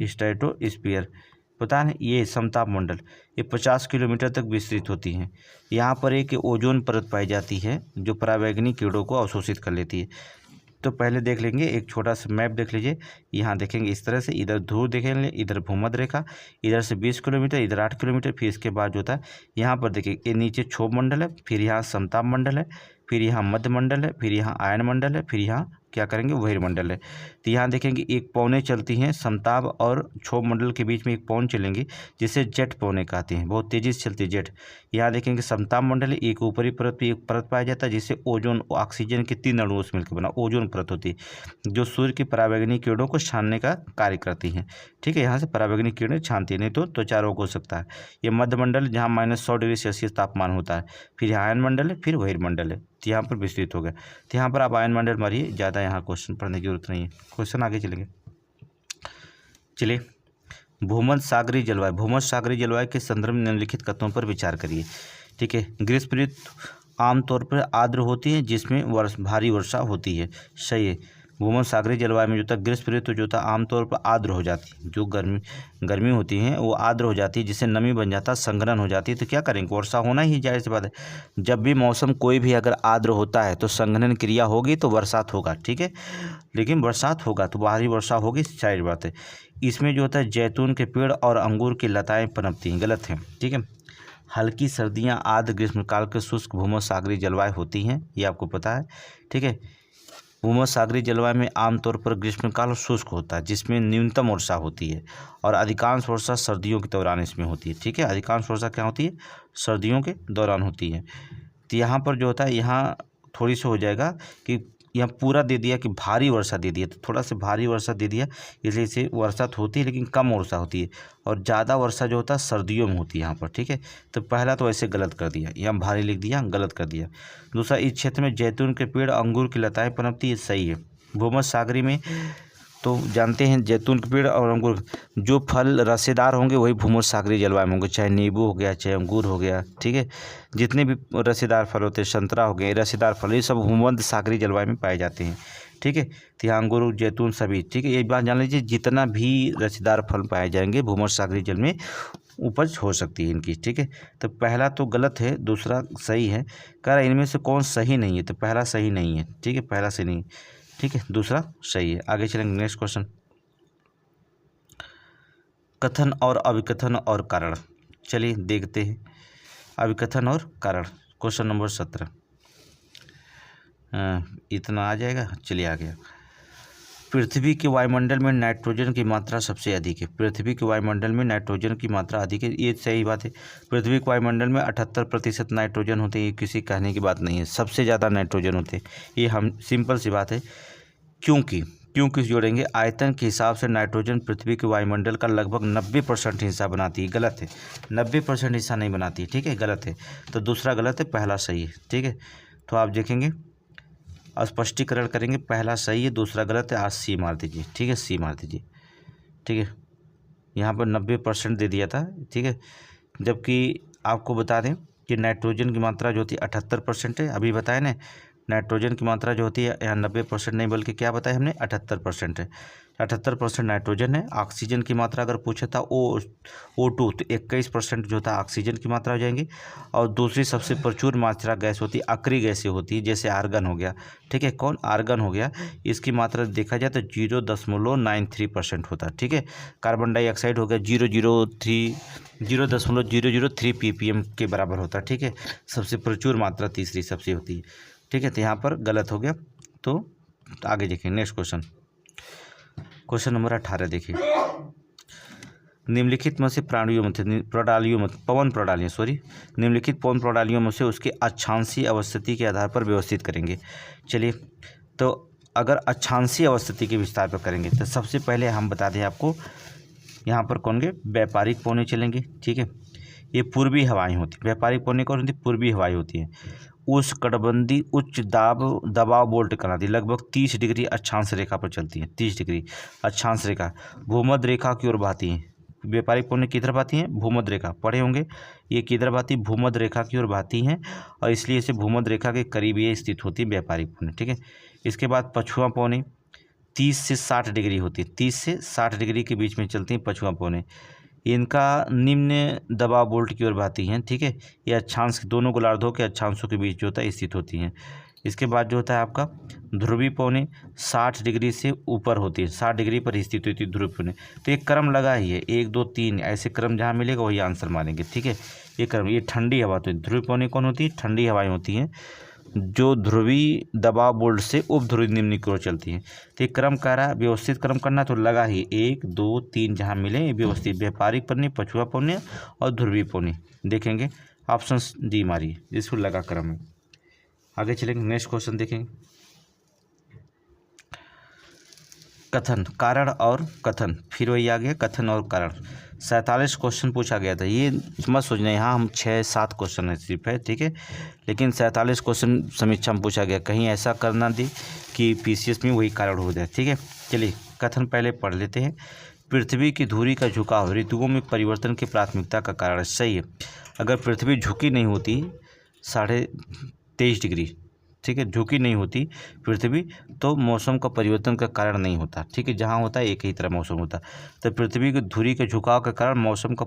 स्ट्रेटोस्फीयर, पता है ये समताप मंडल, ये 50 किलोमीटर तक विस्तृत होती हैं। यहाँ पर एक ओजोन परत पाई जाती है जो पराबैंगनी किरणों को अवशोषित कर लेती है। तो पहले देख लेंगे एक छोटा सा मैप देख लीजिए, यहाँ देखेंगे इस तरह से, इधर ध्रुव देखेंगे, इधर भूमध्य रेखा, इधर से 20 किलोमीटर, इधर 8 किलोमीटर, फिर इसके बाद जो होता है यहाँ पर देखिए ये नीचे क्षोभ मंडल है, फिर यहाँ समताप मंडल है, फिर यहाँ मध्य मंडल है, फिर यहाँ आयन मंडल है, फिर यहाँ क्या करेंगे बहिर्मंडल है। तो यहाँ देखेंगे एक पौने चलती हैं, समताप और क्षोभ मंडल के बीच में एक पौन चलेंगी जिसे जेट पौने कहते हैं, बहुत तेजी से चलती जेट। यहाँ देखेंगे समताप मंडल है, एक ऊपरी परत पे एक परत पाया जाता है जिसे ओजोन ऑक्सीजन के 3 अणुओं से मिलकर बना ओजोन परत होती है जो सूर्य की पराबैंगनी किरणों को छानने का कार्य करती हैं, ठीक है। यहाँ से पराबैंगनी किरणें छानती है, नहीं तो त्वचा रोग हो सकता है। ये मध्य मंडल जहाँ -100 डिग्री सेल्सियस तापमान होता है, फिर यहाँ आयन मंडल है, फिर बहिर्मंडल है, तो यहाँ पर विस्तृत हो गया। तो यहाँ पर आप आयन मंडल मारिए, ज़्यादा यहाँ क्वेश्चन पढ़ने की जरूरत नहीं है। क्वेश्चन आगे चलेंगे, चलिए। भूमध्य सागरीय जलवायु, भूमध्य सागरीय जलवायु के संदर्भ में निम्नलिखित तत्वों पर विचार करिए, ठीक है। ग्रीष्म ऋतु आमतौर पर आर्द्र होती है जिसमें भारी वर्षा होती है, सही है। भूमध्य सागरीय जलवायु में जो था ग्रीष्म ऋतु जो था आमतौर पर आर्द्र हो जाती है, जो गर्मी होती है वो आर्द्र हो जाती है, जिससे नमी बन जाता है, संघनन हो जाती है। तो क्या करेंगे, वर्षा होना ही जाहिर सी बात है। जब भी मौसम कोई भी अगर आर्द्र होता है तो संघनन क्रिया होगी तो बरसात होगा, ठीक है। लेकिन बरसात होगा तो भारी वर्षा होगी, जाहिर बात है। इसमें जो होता है जैतून के पेड़ और अंगूर की लताएँ पनपती हैं, गलत है, ठीक है। हल्की सर्दियाँ आर्द्र ग्रीष्मकाल के शुष्क भूमध्य सागरीय जलवायु होती हैं, ये आपको पता है, ठीक है। भूमध्य सागरीय जलवायु में आमतौर पर ग्रीष्मकाल शुष्क होता है जिसमें न्यूनतम वर्षा होती है और अधिकांश वर्षा सर्दियों के दौरान इसमें होती है, ठीक है। अधिकांश वर्षा क्या होती है, सर्दियों के दौरान होती है। तो यहाँ पर जो होता है यहाँ थोड़ी सी हो जाएगा कि यहाँ पूरा दे दिया कि भारी वर्षा दे दिया, तो थोड़ा सा भारी वर्षा दे दिया, इसलिए इसे वर्षा तो होती है लेकिन कम वर्षा होती है, और ज़्यादा वर्षा जो होता है सर्दियों में होती है यहाँ पर, ठीक है। तो पहला तो ऐसे गलत कर दिया, यहाँ भारी लिख दिया, गलत कर दिया। दूसरा, इस क्षेत्र में जैतून के पेड़ अंगूर की लताएँ पनपती है, सही है। भूमध्य सागरीय में तो जानते हैं जैतून के पेड़ और अंगूर, जो फल रसेदार होंगे वही भूमध्य सागरीय जलवायु में होंगे, चाहे नींबू हो गया, चाहे अंगूर हो गया, ठीक है। जितने भी रसेदार फल होते हैं, संतरा हो गए, रसेदार फल, ये सब भूमध्य सागरीय जलवायु में पाए जाते हैं, ठीक है। तो यहाँ अंगूर, जैतून सभी, ठीक है। ये बात जान लीजिए, जितना भी रसेदार फल पाए जाएंगे भूमध्य सागरीय जल में उपज हो सकती है इनकी, ठीक है। तो पहला तो गलत है, दूसरा सही है। कह रहा इनमें से कौन सही नहीं है, तो पहला सही नहीं है, ठीक है, पहला सही नहीं, ठीक है, दूसरा सही है। आगे चलेंगे, नेक्स्ट क्वेश्चन, कथन और अभिकथन और कारण। चलिए देखते हैं अभिकथन और कारण। क्वेश्चन नंबर 17 इतना आ जाएगा, चलिए आ गया। पृथ्वी के वायुमंडल में नाइट्रोजन की मात्रा सबसे अधिक है, पृथ्वी के वायुमंडल में नाइट्रोजन की मात्रा अधिक है, ये सही बात है। पृथ्वी के वायुमंडल में 78% नाइट्रोजन होते हैं, ये किसी कहने की बात नहीं है, सबसे ज़्यादा नाइट्रोजन होते हैं, ये हम सिंपल सी बात है। क्योंकि क्योंकि जोड़ेंगे आयतन के हिसाब से नाइट्रोजन पृथ्वी के वायुमंडल का लगभग 90% हिस्सा बनाती है। गलत है, 90% हिस्सा नहीं बनाती, ठीक है, गलत है। तो दूसरा गलत है, पहला सही है, ठीक है। तो आप देखेंगे स्पष्टीकरण करेंगे, पहला सही है, दूसरा गलत है। आज सी मार दीजिए, ठीक है, सी मार दीजिए, ठीक है। यहाँ पर 90% दे दिया था, ठीक है, जबकि आपको बता दें कि नाइट्रोजन की मात्रा जो होती है 78% है। अभी बताया ना, नाइट्रोजन की मात्रा जो होती है यहाँ 90% नहीं बल्कि क्या बताया हमने, 78% है। 78% नाइट्रोजन है। ऑक्सीजन की मात्रा अगर पूछा था O2 तो 21% जो था ऑक्सीजन की मात्रा हो जाएंगी। और दूसरी सबसे प्रचुर मात्रा गैस होती है, अक्रिय गैसें होती है, जैसे आर्गन हो गया, ठीक है, कौन, आर्गन हो गया। इसकी मात्रा देखा जाए तो 0.93% होता है, ठीक है। कार्बन डाइऑक्साइड हो गया 0.003 ppm के बराबर होता है, ठीक है। सबसे प्रचुर मात्रा तीसरी सबसे होती है, ठीक है। तो यहाँ पर गलत हो गया। तो आगे देखिए नेक्स्ट क्वेश्चन नंबर 18 देखिए। निम्नलिखित में से पवन प्रणालियों में से उसके अक्षांशीय अवस्थिति के आधार पर व्यवस्थित करेंगे। चलिए, तो अगर अक्षांशीय अवस्थिति के विस्तार पर करेंगे तो सबसे पहले हम बता दें आपको, यहाँ पर कौन के व्यापारिक पौने चलेंगे, ठीक है। ये पूर्वी हवाएं होती, व्यापारिक पौने कौन होती, पूर्वी हवाएं होती हैं। उष्णकटिबंधीय उच्च दबाव बोल्ट कहलाती है, लगभग 30 डिग्री अक्षांश रेखा पर चलती है, 30 डिग्री अक्षांश रेखा भूमध्य रेखा की ओर बहती है। व्यापारिक पौने किधर बहती हैं, भूमध्य रेखा, पढ़े होंगे, ये किधर बहती, भूमध्य रेखा की ओर बहती हैं, और इसलिए इसे भूमध्य रेखा के करीब ये स्थित होती है व्यापारिक पौने, ठीक है। इसके बाद पछुआ पौने 30 से 60 डिग्री होती है, 30 से 60 डिग्री के बीच में चलती हैं पछुआ पौने। इनका निम्न दबाव बोल्ट की ओर बहती हैं, ठीक है। ये अक्षांश, दोनों गोलार्धों के अक्षांशों के बीच जो होता है स्थित होती हैं। इसके बाद जो होता है आपका ध्रुवीय पौने 60 डिग्री से ऊपर होती है, 60 डिग्री पर स्थित होती है ध्रुवीय पौने। तो एक क्रम लगा ही है, 1 2 3 ऐसे क्रम जहाँ मिलेगा वही आंसर मारेंगे, ठीक है। ये क्रम, ये ठंडी हवा, तो ध्रुवीय पौने कौन होती है, ठंडी हवाएं होती हैं जो ध्रुवीय दबाव बोल्ट से उपध्रुवीय निम्न की ओर चलती है। तो एक क्रम कह रहा है, व्यवस्थित क्रम करना, तो लगा ही 1 2 3 जहाँ मिले व्यवस्थित, व्यापारिक पौने, पछुआ पौने और ध्रुवीय पौने। देखेंगे ऑप्शन डी मारिए, जिसको लगा क्रम है। आगे चलेंगे, नेक्स्ट क्वेश्चन देखेंगे। कथन, कारण और कथन, फिर वही आ गया कथन और कारण। 47 क्वेश्चन पूछा गया था, ये मत सोचना यहाँ हम 6-7 क्वेश्चन है सिर्फ है, ठीक है। लेकिन 47 क्वेश्चन समीक्षा में पूछा गया, कहीं ऐसा करना दी कि पीसीएस में वही कारण हो जाए, ठीक है। चलिए कथन पहले पढ़ लेते हैं। पृथ्वी की धुरी का झुकाव ऋतुओं में परिवर्तन की प्राथमिकता का कारण है, सही है। अगर पृथ्वी झुकी नहीं होती 23.5 डिग्री, ठीक है, झुकी नहीं होती पृथ्वी तो मौसम का परिवर्तन का कारण नहीं होता, ठीक है। जहाँ होता है एक ही तरह मौसम होता, तो पृथ्वी की धुरी के झुकाव के कारण मौसम का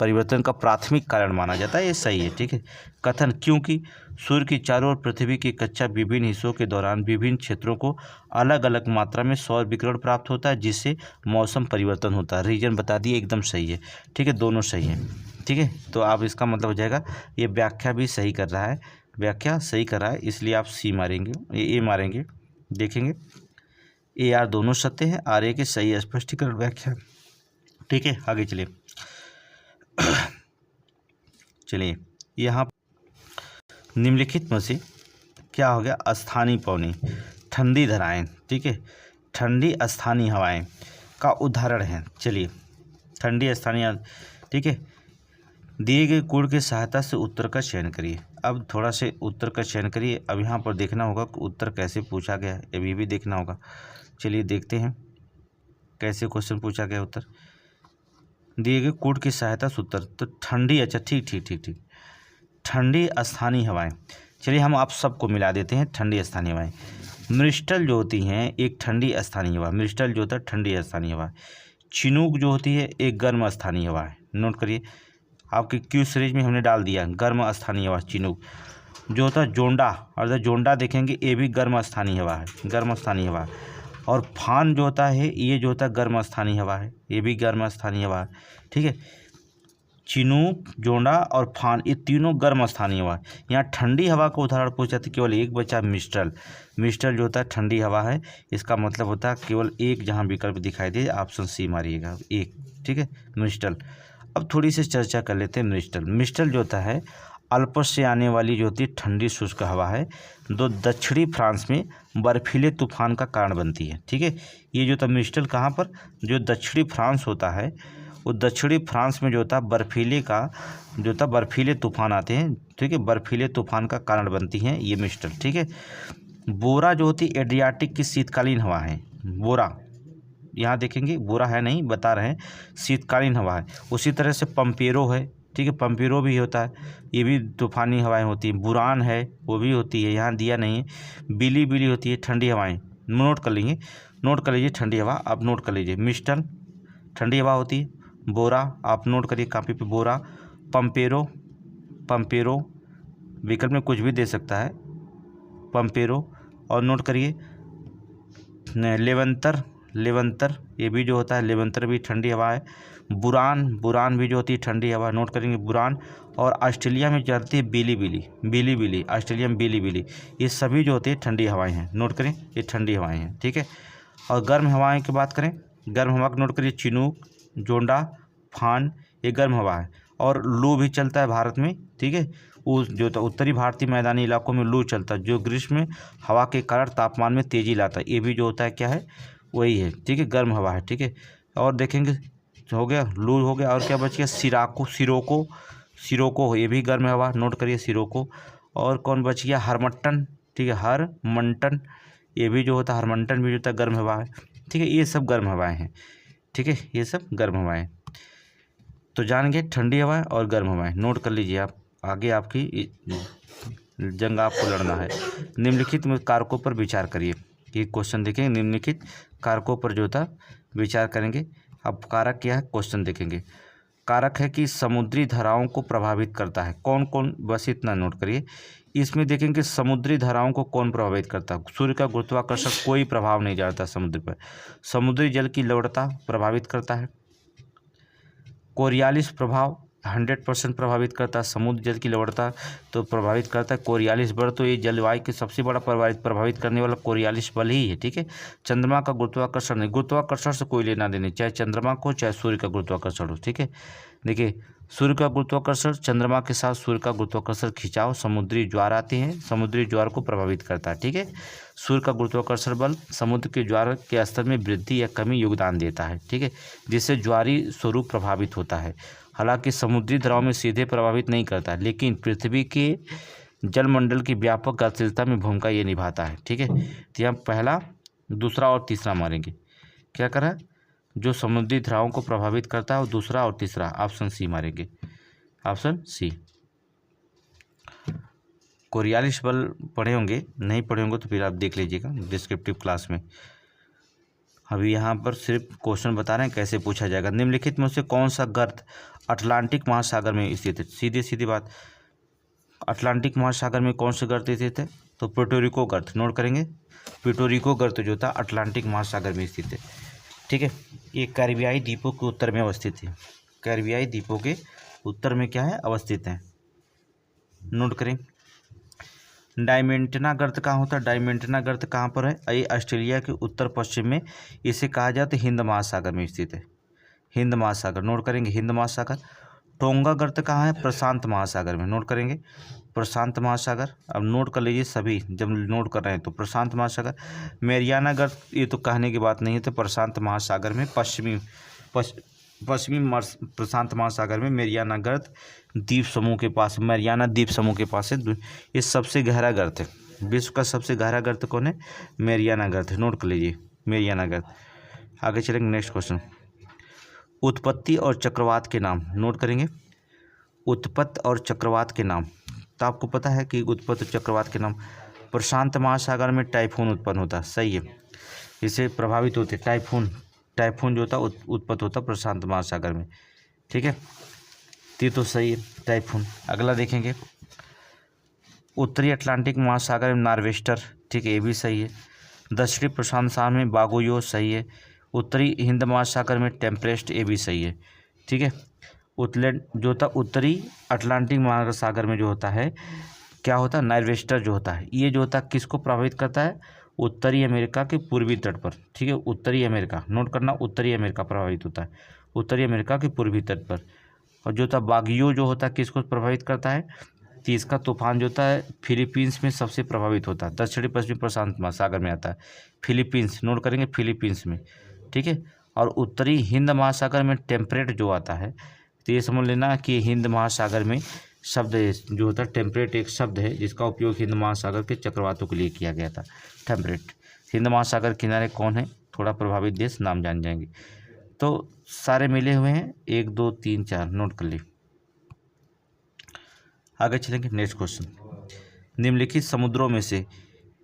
परिवर्तन का प्राथमिक कारण माना जाता है, ये सही है, ठीक है। कथन, क्योंकि सूर्य की चारों ओर पृथ्वी की कक्षा विभिन्न हिस्सों के दौरान विभिन्न क्षेत्रों को अलग अलग मात्रा में सौर विकिरण प्राप्त होता है, जिससे मौसम परिवर्तन होता है। रीजन बता दिए, एकदम सही है, ठीक है, दोनों सही है, ठीक है। तो आप इसका मतलब हो जाएगा, ये व्याख्या भी सही कर रहा है, व्याख्या सही कर रहा है, इसलिए आप सी मारेंगे, ए मारेंगे। देखेंगे ए आर दोनों सत्य है, आर ए के सही स्पष्टीकरण व्याख्या, ठीक है। आगे चलिए चलिए यहाँ निम्नलिखित में से क्या हो गया, स्थानीय पौने, ठंडी धाराएं, ठीक है, ठंडी स्थानीय हवाएं का उदाहरण है। चलिए ठंडी स्थानीय, ठीक है, दिए गए कोड की सहायता से उत्तर का चयन करिए। अब थोड़ा से उत्तर का चयन करिए। अब यहाँ पर देखना होगा कि उत्तर कैसे पूछा गया है, अभी भी देखना होगा। चलिए देखते हैं कैसे क्वेश्चन पूछा गया। उत्तर दिए गए कोड की सहायता से उत्तर, तो ठंडी, अच्छा ठीक, ठंडी स्थानीय हवाएं। चलिए हम आप सबको मिला देते हैं। ठंडी स्थानीय हवाएं, मृष्टल जो होती हैं एक ठंडी स्थानीय हवा, मृष्टल जो होता है ठंडी स्थानीय हवा। चिनूक जो होती है एक गर्म स्थानीय हवा है, नोट करिए, आपके क्यू सीरीज में हमने डाल दिया गर्म स्थानीय हवा। चिनूक जो होता है जोंडा, अर्थात जोंडा देखेंगे ये भी गर्म स्थानीय हवा है, गर्म स्थानीय हवा। और फान जो होता है ये जो होता है गर्म स्थानीय हवा है, ये भी गर्म स्थानीय हवा है, ठीक है। चिनूक, जोंडा और फान ये तीनों गर्म स्थानीय हवा। यहाँ ठंडी हवा का उदाहरण पूछा था, केवल एक बचा मिस्टल। मिस्टल जो होता है ठंडी हवा है, इसका मतलब होता है केवल एक जहाँ विकल्प दिखाई दे, ऑप्शन सी मारिएगा, एक, ठीक है, मिस्टल। अब थोड़ी सी चर्चा कर लेते हैं। मिस्टल जो होता है अल्पस से आने वाली जो होती है ठंडी शुष्क हवा है, जो दक्षिणी फ्रांस में बर्फीले तूफान का कारण बनती है। ठीक है, ये जो था मिस्टल कहाँ पर, जो दक्षिणी फ्रांस होता है, वो दक्षिणी फ्रांस में जो होता है बर्फीले तूफान आते हैं। ठीक है, बर्फीले तूफान का कारण बनती हैं ये मिस्टल। ठीक है, बोरा जो होती है एड्रियाटिक की शीतकालीन हवा है। बोरा यहाँ देखेंगे, बोरा है नहीं, बता रहे हैं शीतकालीन हवा है। उसी तरह से पंपेरो है। ठीक है, पंपेरो भी होता है, ये भी तूफानी हवाएं होती हैं। बुरान है, वो भी होती है, यहाँ दिया नहीं है। बिली बिली होती है ठंडी हवाएं, नोट कर लेंगे, नोट कर लीजिए ठंडी हवा, आप नोट कर लीजिए। मिस्टल ठंडी हवा होती है। बोरा आप नोट करिए कापी पे, बोरा। पंपेरो विकल्प में कुछ भी दे सकता है, पंपेरो। और नोट करिए लेवंतर ये भी जो होता है, लेवंतर भी ठंडी हवा है। बुरान भी जो होती है ठंडी हवा, नोट करेंगे बुरान। और ऑस्ट्रेलिया में चलती है बिली, ऑस्ट्रेलिया में बिली, ये सभी जो होती है ठंडी हवाएं हैं, नोट करें, ये ठंडी हवाएं हैं। ठीक है, और गर्म हवाएं की बात करें, गर्म हवा को नोट करिए, चिनूक, जोंडा, फान, ये गर्म हवा है। और लू भी चलता है भारत में। ठीक है, उस जो तो उत्तरी भारतीय मैदानी इलाकों में लू चलता है, जो ग्रीष्म में हवा के कारण तापमान में तेजी लाता है। ये भी जो होता है क्या है, वही है। ठीक है, गर्म हवा है। ठीक है, और देखेंगे हो गया, लू हो गया, और क्या बच गया, सिरोको, ये भी गर्म हवा, नोट करिए सिरोको। और कौन बच गया, हरमट्टन। ठीक है, हरमंटन, ये भी जो होता है, हरमंटन भी जो होता है गर्म हवा है। ठीक है, ये सब गर्म हवाएं हैं। ठीक है, ये सब गर्म हवाएं। तो जान गए ठंडी हवाएं और गर्म हवाएं, नोट कर लीजिए आप, आगे आपकी जंग आपको लड़ना है। निम्नलिखित में कारकों पर विचार करिए। ये क्वेश्चन देखेंगे, निम्नलिखित कारकों पर जो था विचार करेंगे। अब कारक क्या है, क्वेश्चन देखेंगे। कारक है कि समुद्री धाराओं को प्रभावित करता है, कौन कौन, बस इतना नोट करिए। इसमें देखेंगे समुद्री धाराओं को कौन प्रभावित करता है। सूर्य का गुरुत्वाकर्षण कोई प्रभाव नहीं डालता समुद्र पर। समुद्री जल की लवणता प्रभावित करता है। कोरियालिस प्रभाव 100% प्रभावित करता है। समुद्र जल की लवणता तो प्रभावित करता है कोरियालिस बल, तो ये जलवायु के सबसे बड़ा प्रभावित करने वाला कोरियालिस बल ही है। ठीक है, चंद्रमा का गुरुत्वाकर्षण नहीं, गुरुत्वाकर्षण से कोई लेना देना, चाहे चंद्रमा को चाहे सूर्य का गुरुत्वाकर्षण हो। ठीक है, देखिए सूर्य का गुरुत्वाकर्षण, चंद्रमा के साथ सूर्य का गुरुत्वाकर्षण खिंचाव, समुद्री ज्वार आते हैं, समुद्री ज्वार को प्रभावित करता है। ठीक है, सूर्य का गुरुत्वाकर्षण बल समुद्र के ज्वार के स्तर में वृद्धि या कमी योगदान देता है। ठीक है, जिससे ज्वारी स्वरूप प्रभावित होता है। हालांकि समुद्री धाराओं में सीधे प्रभावित नहीं करता, लेकिन पृथ्वी के जलमंडल की व्यापक गतिशीलता में भूमिका ये निभाता है। ठीक है, तो यहाँ पहला, दूसरा और तीसरा मारेंगे। क्या कर रहा है, जो समुद्री धाराओं को प्रभावित करता है, और दूसरा और तीसरा, ऑप्शन सी मारेंगे, ऑप्शन सी। कोरियालिस बल पढ़े होंगे, नहीं पढ़े होंगे तो फिर आप देख लीजिएगा डिस्क्रिप्टिव क्लास में। अभी यहाँ पर सिर्फ क्वेश्चन बता रहे हैं कैसे पूछा जाएगा। निम्नलिखित में से कौन सा गर्त अटलांटिक महासागर में स्थित है। सीधी बात, अटलांटिक महासागर में कौन से गर्त स्थित है, तो प्यूर्टो गर्त, नोट करेंगे। प्यूर्टो गर्त जो था अटलांटिक महासागर में स्थित है। ठीक है, ये कैरिबियाई द्वीपों के उत्तर में अवस्थित है। कैरिबियाई द्वीपों के उत्तर में क्या है, अवस्थित है, नोट करें। डायमेंटिना गर्त कहाँ होता है, डायमेंटिना गर्त कहाँ पर है, ये ऑस्ट्रेलिया के उत्तर पश्चिम में, इसे कहा जाता है हिंद महासागर में स्थित है। हिंद महासागर, नोट करेंगे, हिंद महासागर। टोंगा गर्त कहाँ है, प्रशांत महासागर में, नोट करेंगे, प्रशांत महासागर। अब नोट कर लीजिए सभी, जब नोट कर रहे हैं तो प्रशांत महासागर। मैरियाना गर्त, ये तो कहने की बात नहीं है, तो प्रशांत महासागर में पश्चिमी प्रशांत महासागर में मैरियाना गर्त द्वीप समूह के पास, मैरियाना द्वीप समूह के पास है। ये सबसे गहरा गर्त है, विश्व का सबसे गहरा गर्त कौन है, मैरियाना गर्त है, नोट कर लीजिए मैरियाना गर्त। आगे चलेंगे, नेक्स्ट क्वेश्चन। उत्पत्ति और चक्रवात के नाम, नोट करेंगे। उत्पत्ति और चक्रवात के नाम, तो आपको पता है कि उत्पत्ति और चक्रवात के नाम, प्रशांत महासागर में टाइफून उत्पन्न होता है, सही है, इससे प्रभावित होते टाइफून जो होता है उत्पन्न होता है प्रशांत महासागर में। ठीक है, तो सही है टाइफून। अगला देखेंगे, उत्तरी अटलांटिक महासागर में नार्वेस्टर, ठीक है, ये भी सही है। दक्षिणी प्रशांत सागर में बागोयो, सही है। उत्तरी हिंद महासागर में टेम्परेस्ट, ये भी सही है। ठीक है, उत्तलैंड जो होता है उत्तरी अटलांटिक महासागर में जो होता है क्या होता है, नार्वेस्टर जो होता है, ये जो होता है किसको प्रभावित करता है, उत्तरी अमेरिका के पूर्वी तट पर। ठीक है, उत्तरी अमेरिका, नोट करना, उत्तरी अमेरिका प्रभावित होता है, उत्तरी अमेरिका के पूर्वी तट पर। और जो होता है बागियो जो होता है किसको प्रभावित करता है, इसका तूफान जो होता है फिलीपींस में सबसे प्रभावित होता है, दक्षिणी पश्चिमी प्रशांत महासागर में आता है। फिलीपींस नोट करेंगे, फिलीपींस में, ठीक है। और उत्तरी हिंद महासागर में टेम्परेट जो आता है, तो ये समझ लेना कि हिंद महासागर में शब्द जो होता है टेम्परेट एक शब्द है जिसका उपयोग हिंद महासागर के चक्रवातों के लिए किया गया था। टेम्परेट। हिंद महासागर किनारे कौन है थोड़ा प्रभावित देश, नाम जान जाएंगे। तो सारे मिले हुए हैं, 1 2 3 4 नोट कर ली। आगे चलेंगे नेक्स्ट क्वेश्चन। निम्नलिखित समुद्रों में से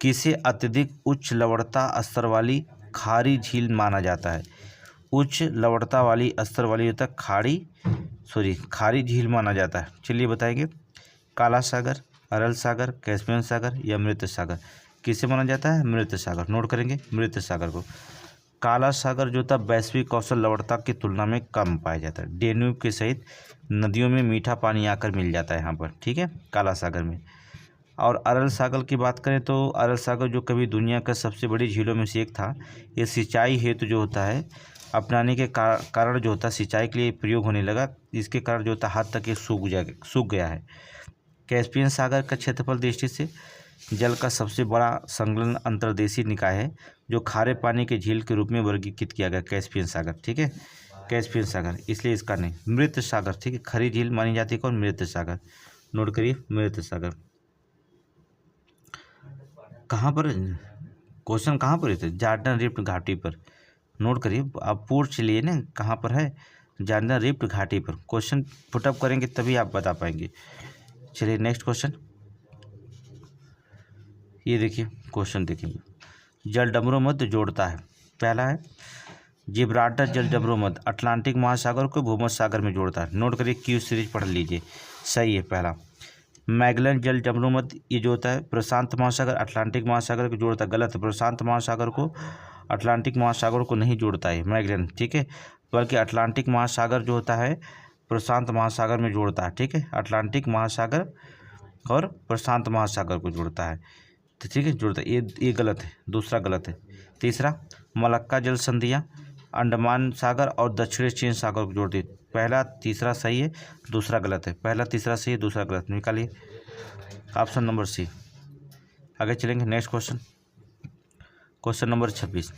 किसे अत्यधिक उच्च लवणता स्तर वाली खारी झील माना जाता है? उच्च लवणता वाली स्तर वाली होता है खारी झील माना जाता है। चलिए बताएंगे। काला सागर, अरल सागर, कैस्पियन सागर या मृत सागर, किसे माना जाता है? मृत सागर। नोट करेंगे मृत सागर को। काला सागर जो था वैश्विक औसत लवणता की तुलना में कम पाया जाता है। डेन्यूब के सहित नदियों में मीठा पानी आकर मिल जाता है यहाँ पर, ठीक है, काला सागर में। और अरल सागर की बात करें तो अरल सागर जो कभी दुनिया का सबसे बड़ी झीलों में से एक था, ये सिंचाई हेतु जो होता है अपनाने के कारण जो होता है सिंचाई के लिए प्रयोग होने लगा, इसके कारण जो होता है हद तक ये सूख गया है। कैस्पियन सागर का क्षेत्रफल दृष्टि से जल का सबसे बड़ा संलग्न अंतर्देशीय निकाय है जो खारे पानी के झील के रूप में वर्गीकृत किया गया, कैस्पियन सागर, ठीक है, कैस्पियन सागर, इसलिए इसका नहीं। मृत सागर, ठीक है, खरी झील मानी जाती है कौन? मृत सागर। नोट करिए मृत सागर। कहाँ पर क्वेश्चन कहाँ पर थे? जॉर्डन रिफ्ट घाटी पर। नोट करिए, आप पूछ लिए ना कहाँ पर है, जॉर्डन रिफ्ट घाटी पर। क्वेश्चन पुटअप करेंगे तभी आप बता पाएंगे। चलिए नेक्स्ट क्वेश्चन, ये देखिए क्वेश्चन देखेंगे। जलडमरू मध्य जोड़ता है, पहला है जिब्राल्टर जलडमरू मध्य अटलांटिक महासागर को भूमध्य सागर में जोड़ता है। नोट करिए, क्यू सीरीज पढ़ लीजिए, सही है पहला। मैगलन जलडमरू मध्य ये जो होता है प्रशांत महासागर अटलांटिक महासागर को जोड़ता है, गलत है, प्रशांत महासागर को अटलांटिक महासागर को नहीं जोड़ता है मैगलन, ठीक है, बल्कि अटलांटिक महासागर जो होता है प्रशांत महासागर में जोड़ता है, ठीक है, अटलांटिक महासागर और प्रशांत महासागर को जोड़ता है, तो ठीक है जोड़ता है, ये गलत है, दूसरा गलत है। तीसरा मलक्का जल संधियाँ अंडमान सागर और दक्षिणी चीन सागर को जोड़ती है, पहला तीसरा सही है, दूसरा गलत है, पहला तीसरा सही है, दूसरा गलत, निकालिए ऑप्शन नंबर सी। आगे चलेंगे नेक्स्ट क्वेश्चन, क्वेश्चन नंबर 26।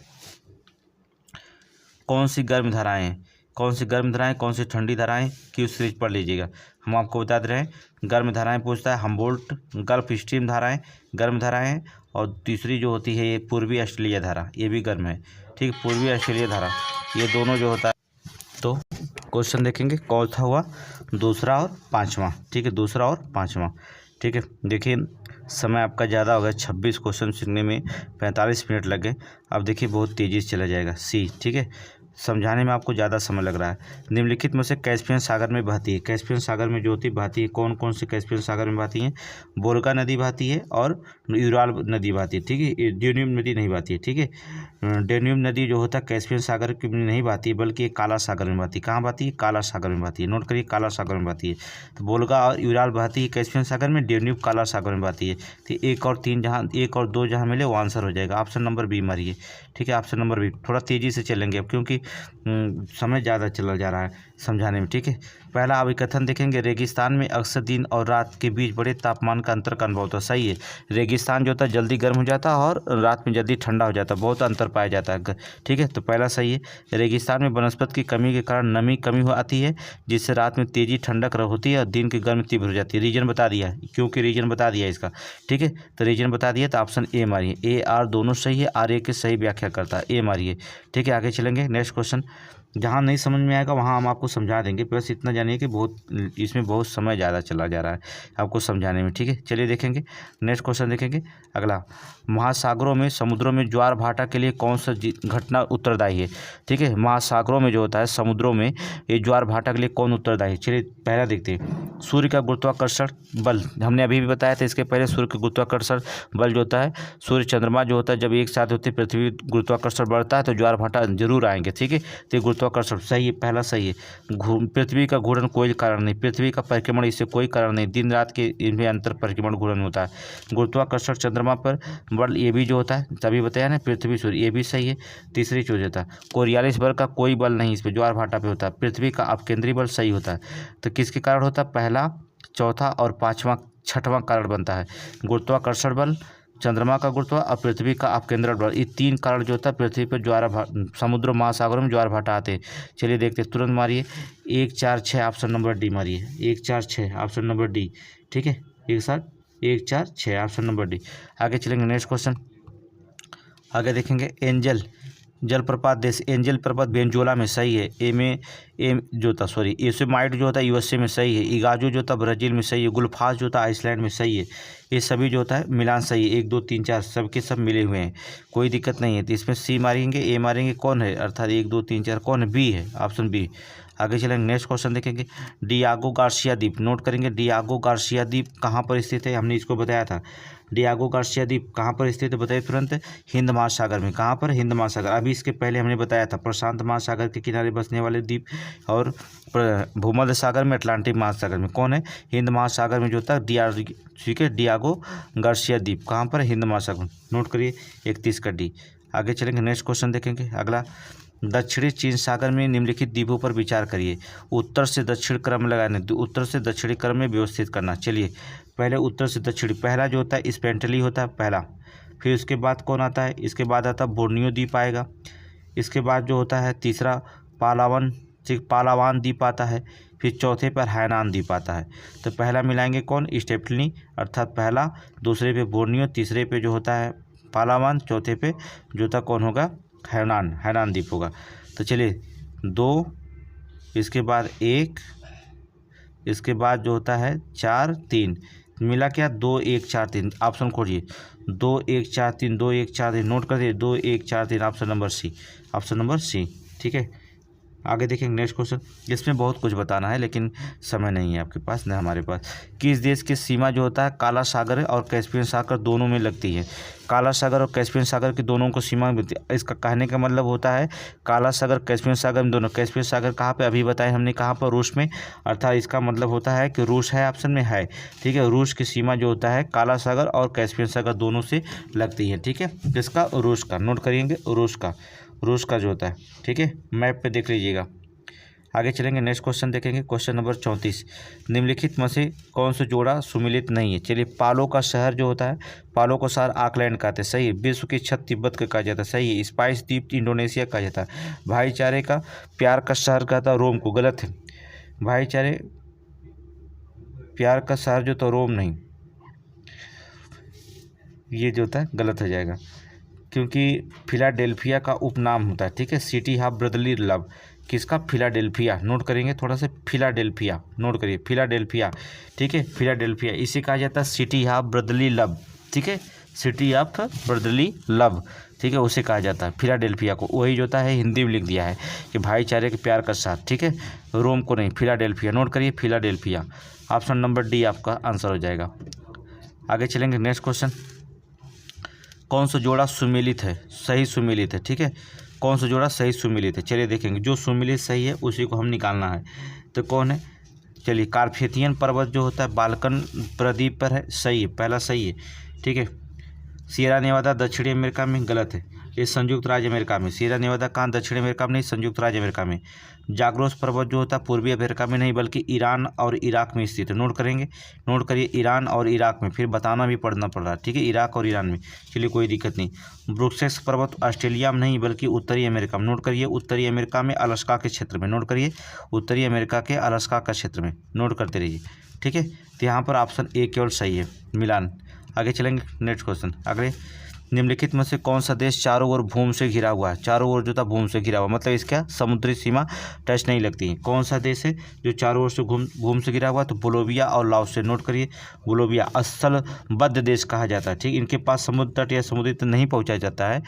कौन सी गर्म धाराएं हैं, कौन सी गर्म धाराएं, कौन सी ठंडी धाराएं, क्यू सीरीज पढ़ लीजिएगा। हम आपको बता दे रहे हैं गर्म धाराएं पूछता है, हम्बोल्ट गल्फ स्ट्रीम धाराएं गर्म धाराएं हैं, और तीसरी जो होती है ये पूर्वी ऑस्ट्रेलिया धारा, ये भी गर्म है, ठीक, पूर्वी ऑस्ट्रेलिया धारा, ये दोनों जो होता है। तो क्वेश्चन देखेंगे कौन सा हुआ, दूसरा और पाँचवा, ठीक है, दूसरा और पाँचवा, ठीक है। देखिए समय आपका ज़्यादा हो गया, 26 क्वेश्चन सीखने में 45 मिनट लग गए। अब देखिए बहुत तेज़ी से चला जाएगा सी, ठीक है, समझाने में आपको ज़्यादा समय लग रहा है। निम्नलिखित में से कैस्पियन सागर में बहती है, कैस्पियन सागर में जो होती बहती है, कौन कौन से कैस्पियन सागर में बहती हैं? बोरगा नदी बहती है और यूराल नदी बहती है, ठीक है, डेन्यूब नदी नहीं बहती है, ठीक है, डेन्यूब नदी जो होता है कैस्पियन सागर की नहीं बहती है बल्कि काला सागर में बहती है। कहाँ बहती है? काला सागर में बहती है, नोट करिए काला सागर में बहती है। तो बोरगा और यूराल बहती है कैस्पियन सागर में, डेन्यूब काला सागर में बहती है। तो 1 और 3 जहाँ 1 और 2 जहाँ मिले वो आंसर हो जाएगा, ऑप्शन नंबर बी मारिए, ठीक है, ऑप्शन नंबर बी। थोड़ा तेज़ी से चलेंगे अब क्योंकि समय ज़्यादा चला जा रहा है समझाने में, ठीक है। पहला अभिकथन देखेंगे, रेगिस्तान में अक्सर दिन और रात के बीच बड़े तापमान का अंतर का अनुभव होता है, सही है। रेगिस्तान जो होता है जल्दी गर्म हो जाता है और रात में जल्दी ठंडा हो जाता है, बहुत अंतर पाया जाता है, ठीक है, तो पहला सही है। रेगिस्तान में वनस्पति की कमी के कारण नमी कमी आती है जिससे रात में तेजी ठंडक होती है और दिन की गर्मी तीव्र हो जाती है। रीजन बता दिया है, क्योंकि रीजन बता दिया इसका, ठीक है, तो रीजन बता दिया, तो ऑप्शन ए मारिए, ए आर दोनों सही है, आर ए की सही व्याख्या करता है, ए मारिए, ठीक है। आगे चलेंगे नेक्स्ट क्वेश्चन, जहाँ नहीं समझ में आएगा वहाँ हम आपको समझा देंगे, बस इतना जानिए कि इसमें बहुत समय ज़्यादा चला जा रहा है आपको समझाने में, ठीक है। चलिए देखेंगे नेक्स्ट क्वेश्चन देखेंगे अगला, महासागरों में समुद्रों में ज्वार भाटा के लिए कौन सा घटना उत्तरदायी है, ठीक है। महासागरों में जो होता है समुद्रों में ये ज्वार भाटा के लिए कौन उत्तरदायी है? चलिए पहला देखते हैं, सूर्य का गुरुत्वाकर्षण बल, हमने अभी भी बताया था इसके पहले, सूर्य का गुरुत्वाकर्षण बल जो होता है, सूर्य चंद्रमा जो होता है जब एक साथ होते पृथ्वी गुरुत्वाकर्षण बढ़ता है तो ज्वार भाटा जरूर आएंगे, ठीक है, तो गुरुत्वाकर्षण सही है, पहला सही है। पृथ्वी का घूर्णन कोई कारण नहीं, पृथ्वी का परिक्रमण इससे कोई कारण नहीं, दिन रात के इनमें अंतर परिक्रमण घूर्णन होता है। गुरुत्वाकर्षण चंद्रमा पर बल ये भी जो होता है तभी बताया ना, पृथ्वी सूर्य, ये भी सही है। तीसरी चीज होता है कोरियालिस बल का कोई बल नहीं इस पर ज्वार भाटा पे होता है, पृथ्वी का अपकेंद्री बल सही होता है। तो किसके कारण होता है? पहला, चौथा और पाँचवा छठवां कारण बनता है। गुरुत्वाकर्षण बल, चंद्रमा का गुरुत्व और पृथ्वी का अपकेंद्र बल, ये 3 कारण जो होता है पृथ्वी पर समुद्र महासागरों में ज्वार भाटा आते हैं। चलिए देखते हैं, तुरंत मारिए 1 4 6 ऑप्शन नंबर डी मारिए, 1 4 6 ऑप्शन नंबर डी। ठीक है, एक साथ 1 4 6 ऑप्शन नंबर डी। आगे चलेंगे नेक्स्ट क्वेश्चन, आगे देखेंगे एंजल जलप्रपात देश, एंजल प्रपात वेनेजुएला में सही है। योसेमाइट जो होता है यूएसए में सही है। इगाजो जो होता है ब्राज़ील में सही है। गुलफास जो होता है आइसलैंड में सही है। ये सभी जो होता है मिलान सही है, 1 2 3 4 सबके सब मिले हुए हैं, कोई दिक्कत नहीं है। तो इसमें सी मारेंगे, ए मारेंगे, कौन है अर्थात 1 2 3 4 कौन है, बी है, ऑप्शन बी। आगे चलेंगे नेक्स्ट क्वेश्चन देखेंगे, डियागो गार्सिया द्वीप, नोट करेंगे डियागो गार्सिया द्वीप कहाँ पर स्थित है, हमने इसको बताया था। डियागो गार्सिया द्वीप कहाँ पर स्थित है बताइए तुरंत, हिंद महासागर में। कहाँ पर, हिंद महासागर। अभी इसके पहले हमने बताया था प्रशांत महासागर के किनारे बसने वाले द्वीप और भूमध्य सागर में, अटलांटिक महासागर में। कौन है, हिंद महासागर में जो होता है ठीक है, डियागो गार्सिया द्वीप कहाँ पर, हिंद महासागर। नोट करिए 31 का डी। आगे चलेंगे नेक्स्ट क्वेश्चन देखेंगे अगला, दक्षिणी चीन सागर में निम्नलिखित द्वीपों पर विचार करिए। उत्तर से दक्षिण क्रम लगाने, उत्तर से दक्षिणी क्रम में व्यवस्थित करना। चलिए पहले उत्तर से दक्षिणी, पहला जो होता है स्पेंटली होता है पहला, फिर उसके बाद कौन आता है, इसके बाद आता है बोर्नियो द्वीप आएगा, इसके बाद जो होता है तीसरा पालावान द्वीप आता है, फिर चौथे पर हैनान द्वीप आता है। तो पहला मिलाएंगे कौन, स्टेफनी अर्थात पहला, दूसरे पे बोर्नियो, तीसरे पे जो होता है पालावान, चौथे पे जो होता कौन होगा, हैनान द्वीप होगा। तो चलिए 2, इसके बाद 1, इसके बाद जो होता है 4 3, मिला क्या 2 1 4 3, ऑप्शन खोजिए 2 1 4 3, 2 1 4 3, नोट कर दिए 2 1 4 3, option number C, option number C. ठीक है, आगे देखेंगे नेक्स्ट क्वेश्चन, इसमें बहुत कुछ बताना है लेकिन समय नहीं है आपके पास, न हमारे पास। किस देश की सीमा जो होता है काला सागर और कैस्पियन सागर दोनों में लगती है। काला सागर और कैस्पियन सागर की दोनों को सीमा मिलती है। इसका कहने का मतलब होता है काला सागर कैस्पियन सागर में दोनों, कैस्पियन सागर कहाँ पे, अभी बताए हमने कहाँ पर, रूस में, अर्थात इसका मतलब होता है कि रूस है, ऑप्शन में है। ठीक है, रूस की सीमा जो होता है काला सागर और कैस्पियन सागर दोनों से लगती है। ठीक है, किसका, रूस का। नोट करिएंगे रूस का जो होता है। ठीक है, मैप पे देख लीजिएगा। आगे चलेंगे नेक्स्ट क्वेश्चन देखेंगे, क्वेश्चन नंबर 34, निम्नलिखित में से कौन सा जोड़ा सुमिलित नहीं है। चलिए पालो का शहर जो होता है, पालो को शहर आकलैंड कहते हैं, सही है। विश्व की छत तिब्बत का कहा जाता है, सही है। स्पाइस द्वीप इंडोनेशिया कहा जाता है। भाईचारे का प्यार का शहर कहता है रोम को, गलत है। भाईचारे प्यार का शहर जो तो रोम नहीं, ये जो होता है गलत हो जाएगा, क्योंकि फिलाडेल्फिया का उपनाम होता है। ठीक है, सिटी ऑफ ब्रदरली लव, किसका, फिलाडेल्फिया। नोट करेंगे थोड़ा सा, फिलाडेल्फिया, नोट करिए फिलाडेल्फिया। ठीक है, फिलाडेल्फिया इसे कहा जाता है सिटी ऑफ ब्रदरली लव। ठीक है, सिटी ऑफ ब्रदरली लव, ठीक है, उसे कहा जाता है फिलाडेल्फिया को। वही जो होता है हिंदी में लिख दिया है कि भाईचारे के प्यार का साथ। ठीक है, रोम को नहीं, फिलाडेल्फिया। नोट करिए फिलाडेल्फिया, ऑप्शन नंबर डी आपका आंसर हो जाएगा। आगे चलेंगे नेक्स्ट क्वेश्चन, कौन सा जोड़ा सुमेलित है, सही सुमेलित है। ठीक है, कौन सा जोड़ा सही सुमेलित है, चलिए देखेंगे। जो सुमेलित सही है उसी को हम निकालना है। तो कौन है, चलिए कार्पेथियन पर्वत जो होता है बाल्कन प्रदीप पर है, सही है, पहला सही है। ठीक है, सियरा नेवादा दक्षिणी अमेरिका में, गलत है, ये संयुक्त राज्य अमेरिका में। सियरा नेवादा कहाँ, दक्षिण अमेरिका में नहीं, संयुक्त राज्य अमेरिका में। जाग्रोस पर्वत जो होता है पूर्वी अमेरिका में नहीं बल्कि ईरान और इराक में स्थित है। नोट करेंगे, नोट करिए ईरान और इराक में, फिर बताना भी पड़ना पड़ रहा है। ठीक है, इराक और ईरान में, चलिए कोई दिक्कत नहीं। ब्रुसेल्स पर्वत ऑस्ट्रेलिया में नहीं बल्कि उत्तरी अमेरिका में। नोट करिए उत्तरी अमेरिका में, अलास्का के क्षेत्र में। नोट करिए उत्तरी अमेरिका के अलास्का का क्षेत्र में, नोट करते रहिए। ठीक है, तो यहाँ पर ऑप्शन ए केवल सही है, मिलान। आगे चलेंगे नेक्स्ट क्वेश्चन, अगले, निम्नलिखित में से कौन सा देश चारों ओर भूमि से घिरा हुआ है। चारों ओर जो था भूमि से घिरा हुआ, मतलब इसका समुद्री सीमा टच नहीं लगती है। कौन सा देश है जो चारों ओर से भूमि से घिरा हुआ है, तो बोलोविया और लाओस से। नोट करिए बोलोविया स्थलबद्ध देश कहा जाता है। ठीक, इनके पास समुद्र तट या समुद्र तक नहीं पहुँचा जाता है।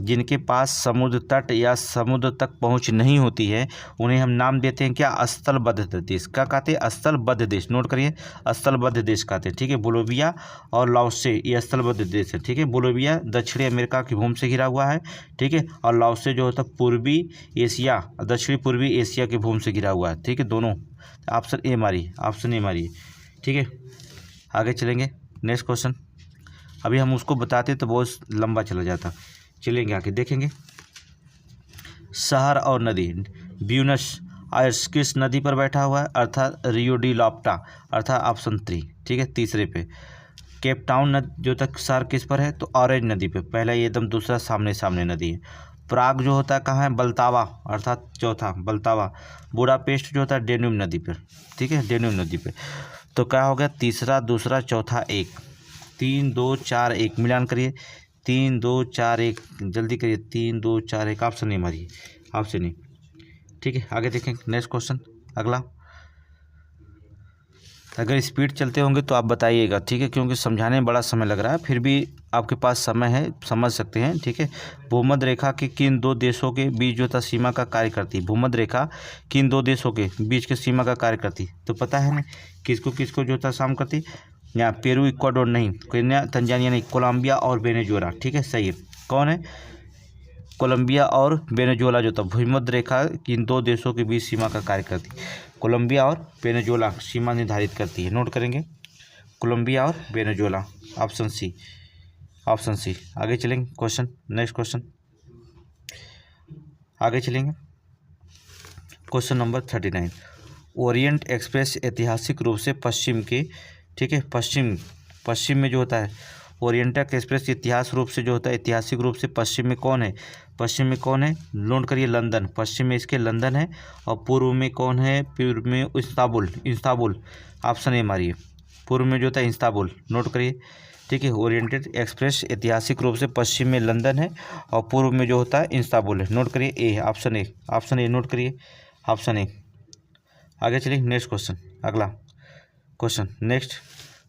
जिनके पास समुद्र तट या समुद्र तक पहुँच नहीं होती है उन्हें हम नाम देते हैं क्या, स्थलबद्ध देश। क्या कहते हैं, स्थलबद्ध देश। नोट करिए स्थलबद्ध देश कहते हैं। ठीक है, बोलोविया और लाओस से ये स्थलबद्ध देश है। ठीक है, बोलोविया दक्षिणी अमेरिका की भूमि से घिरा हुआ है। ठीक है, और लाओस से जो होता है पूर्वी एशिया, दक्षिणी पूर्वी एशिया की भूमि से घिरा हुआ है। ठीक है, दोनों, ऑप्शन ए मारिए, ऑप्शन ए मारिए। ठीक है, आगे चलेंगे नेक्स्ट क्वेश्चन। अभी हम उसको बताते तो बहुत लंबा चला जाता, चलेंगे आगे देखेंगे। शहर और नदी, ब्यूनस आयर्स किस नदी पर बैठा हुआ है, अर्थात रियो डी लाप्टा, अर्थात ऑप्शन 3, ठीक है, तीसरे पे। केप टाउन जो तक शहर किस पर है, तो ऑरेंज नदी पे, पहला ये एकदम, दूसरा सामने सामने नदी है। प्राग जो होता है कहाँ है, बल्तावा, अर्थात चौथा बल्तावा। बुडापेस्ट जो होता है डेन्यूब नदी पर, ठीक है, डेन्यूब नदी पे। तो क्या हो गया, तीसरा, दूसरा, चौथा, 1, 3 2 4 1, मिलान करिए, 3 2 4 1, जल्दी करिए, 3 2 4 1, ऑप्शन नहीं मारिए, ऑप्शन नहीं, ठीक है। आगे देखें नेक्स्ट क्वेश्चन, अगला। अगर स्पीड चलते होंगे तो आप बताइएगा, ठीक है, क्योंकि समझाने में बड़ा समय लग रहा है, फिर भी आपके पास समय है, समझ सकते हैं, ठीक है। भूमध्य रेखा के किन दो देशों के बीच जो था सीमा का कार्य करती है, भूमध्य रेखा किन दो देशों के बीच के सीमा का कार्य करती है, तो पता है ना किसको किसको जो था शाम करती, यहाँ पेरू, इक्वाडोर नहीं, केन्या, तंजानिया नहीं, कोलंबिया और वेनेजुएला, ठीक है, सही है। कौन है, कोलंबिया और वेनेजुएला जो था भूमध्य रेखा किन दो देशों के बीच सीमा का कार्य करती है, कोलंबिया और वेनेजुएला सीमा निर्धारित करती है, नोट करेंगे, कोलंबिया और Venezuela, option C, option C. आगे चलेंगे क्वेश्चन, नेक्स्ट क्वेश्चन, आगे चलेंगे क्वेश्चन नंबर 39। ओरिएंट एक्सप्रेस ऐतिहासिक रूप से पश्चिम के, ठीक है, पश्चिम में जो होता है ओरिएंट एक्सप्रेस इतिहास रूप से जो होता है, ऐतिहासिक रूप से पश्चिम में कौन है, पश्चिम में कौन है, नोट करिए, लंदन, पश्चिम में इसके लंदन है, और पूर्व में कौन है, पूर्व में इस्तांबुल, ऑप्शन ए मारिए, पूर्व में जो होता है इस्तांबुल, नोट करिए, ठीक है। ओरिएंटेड एक्सप्रेस ऐतिहासिक रूप से पश्चिम में लंदन है और पूर्व में जो होता है इस्तांबुल है, नोट करिए, ए, ऑप्शन ए नोट करिए, ऑप्शन ए। आगे चलिए नेक्स्ट क्वेश्चन, अगला क्वेश्चन, नेक्स्ट।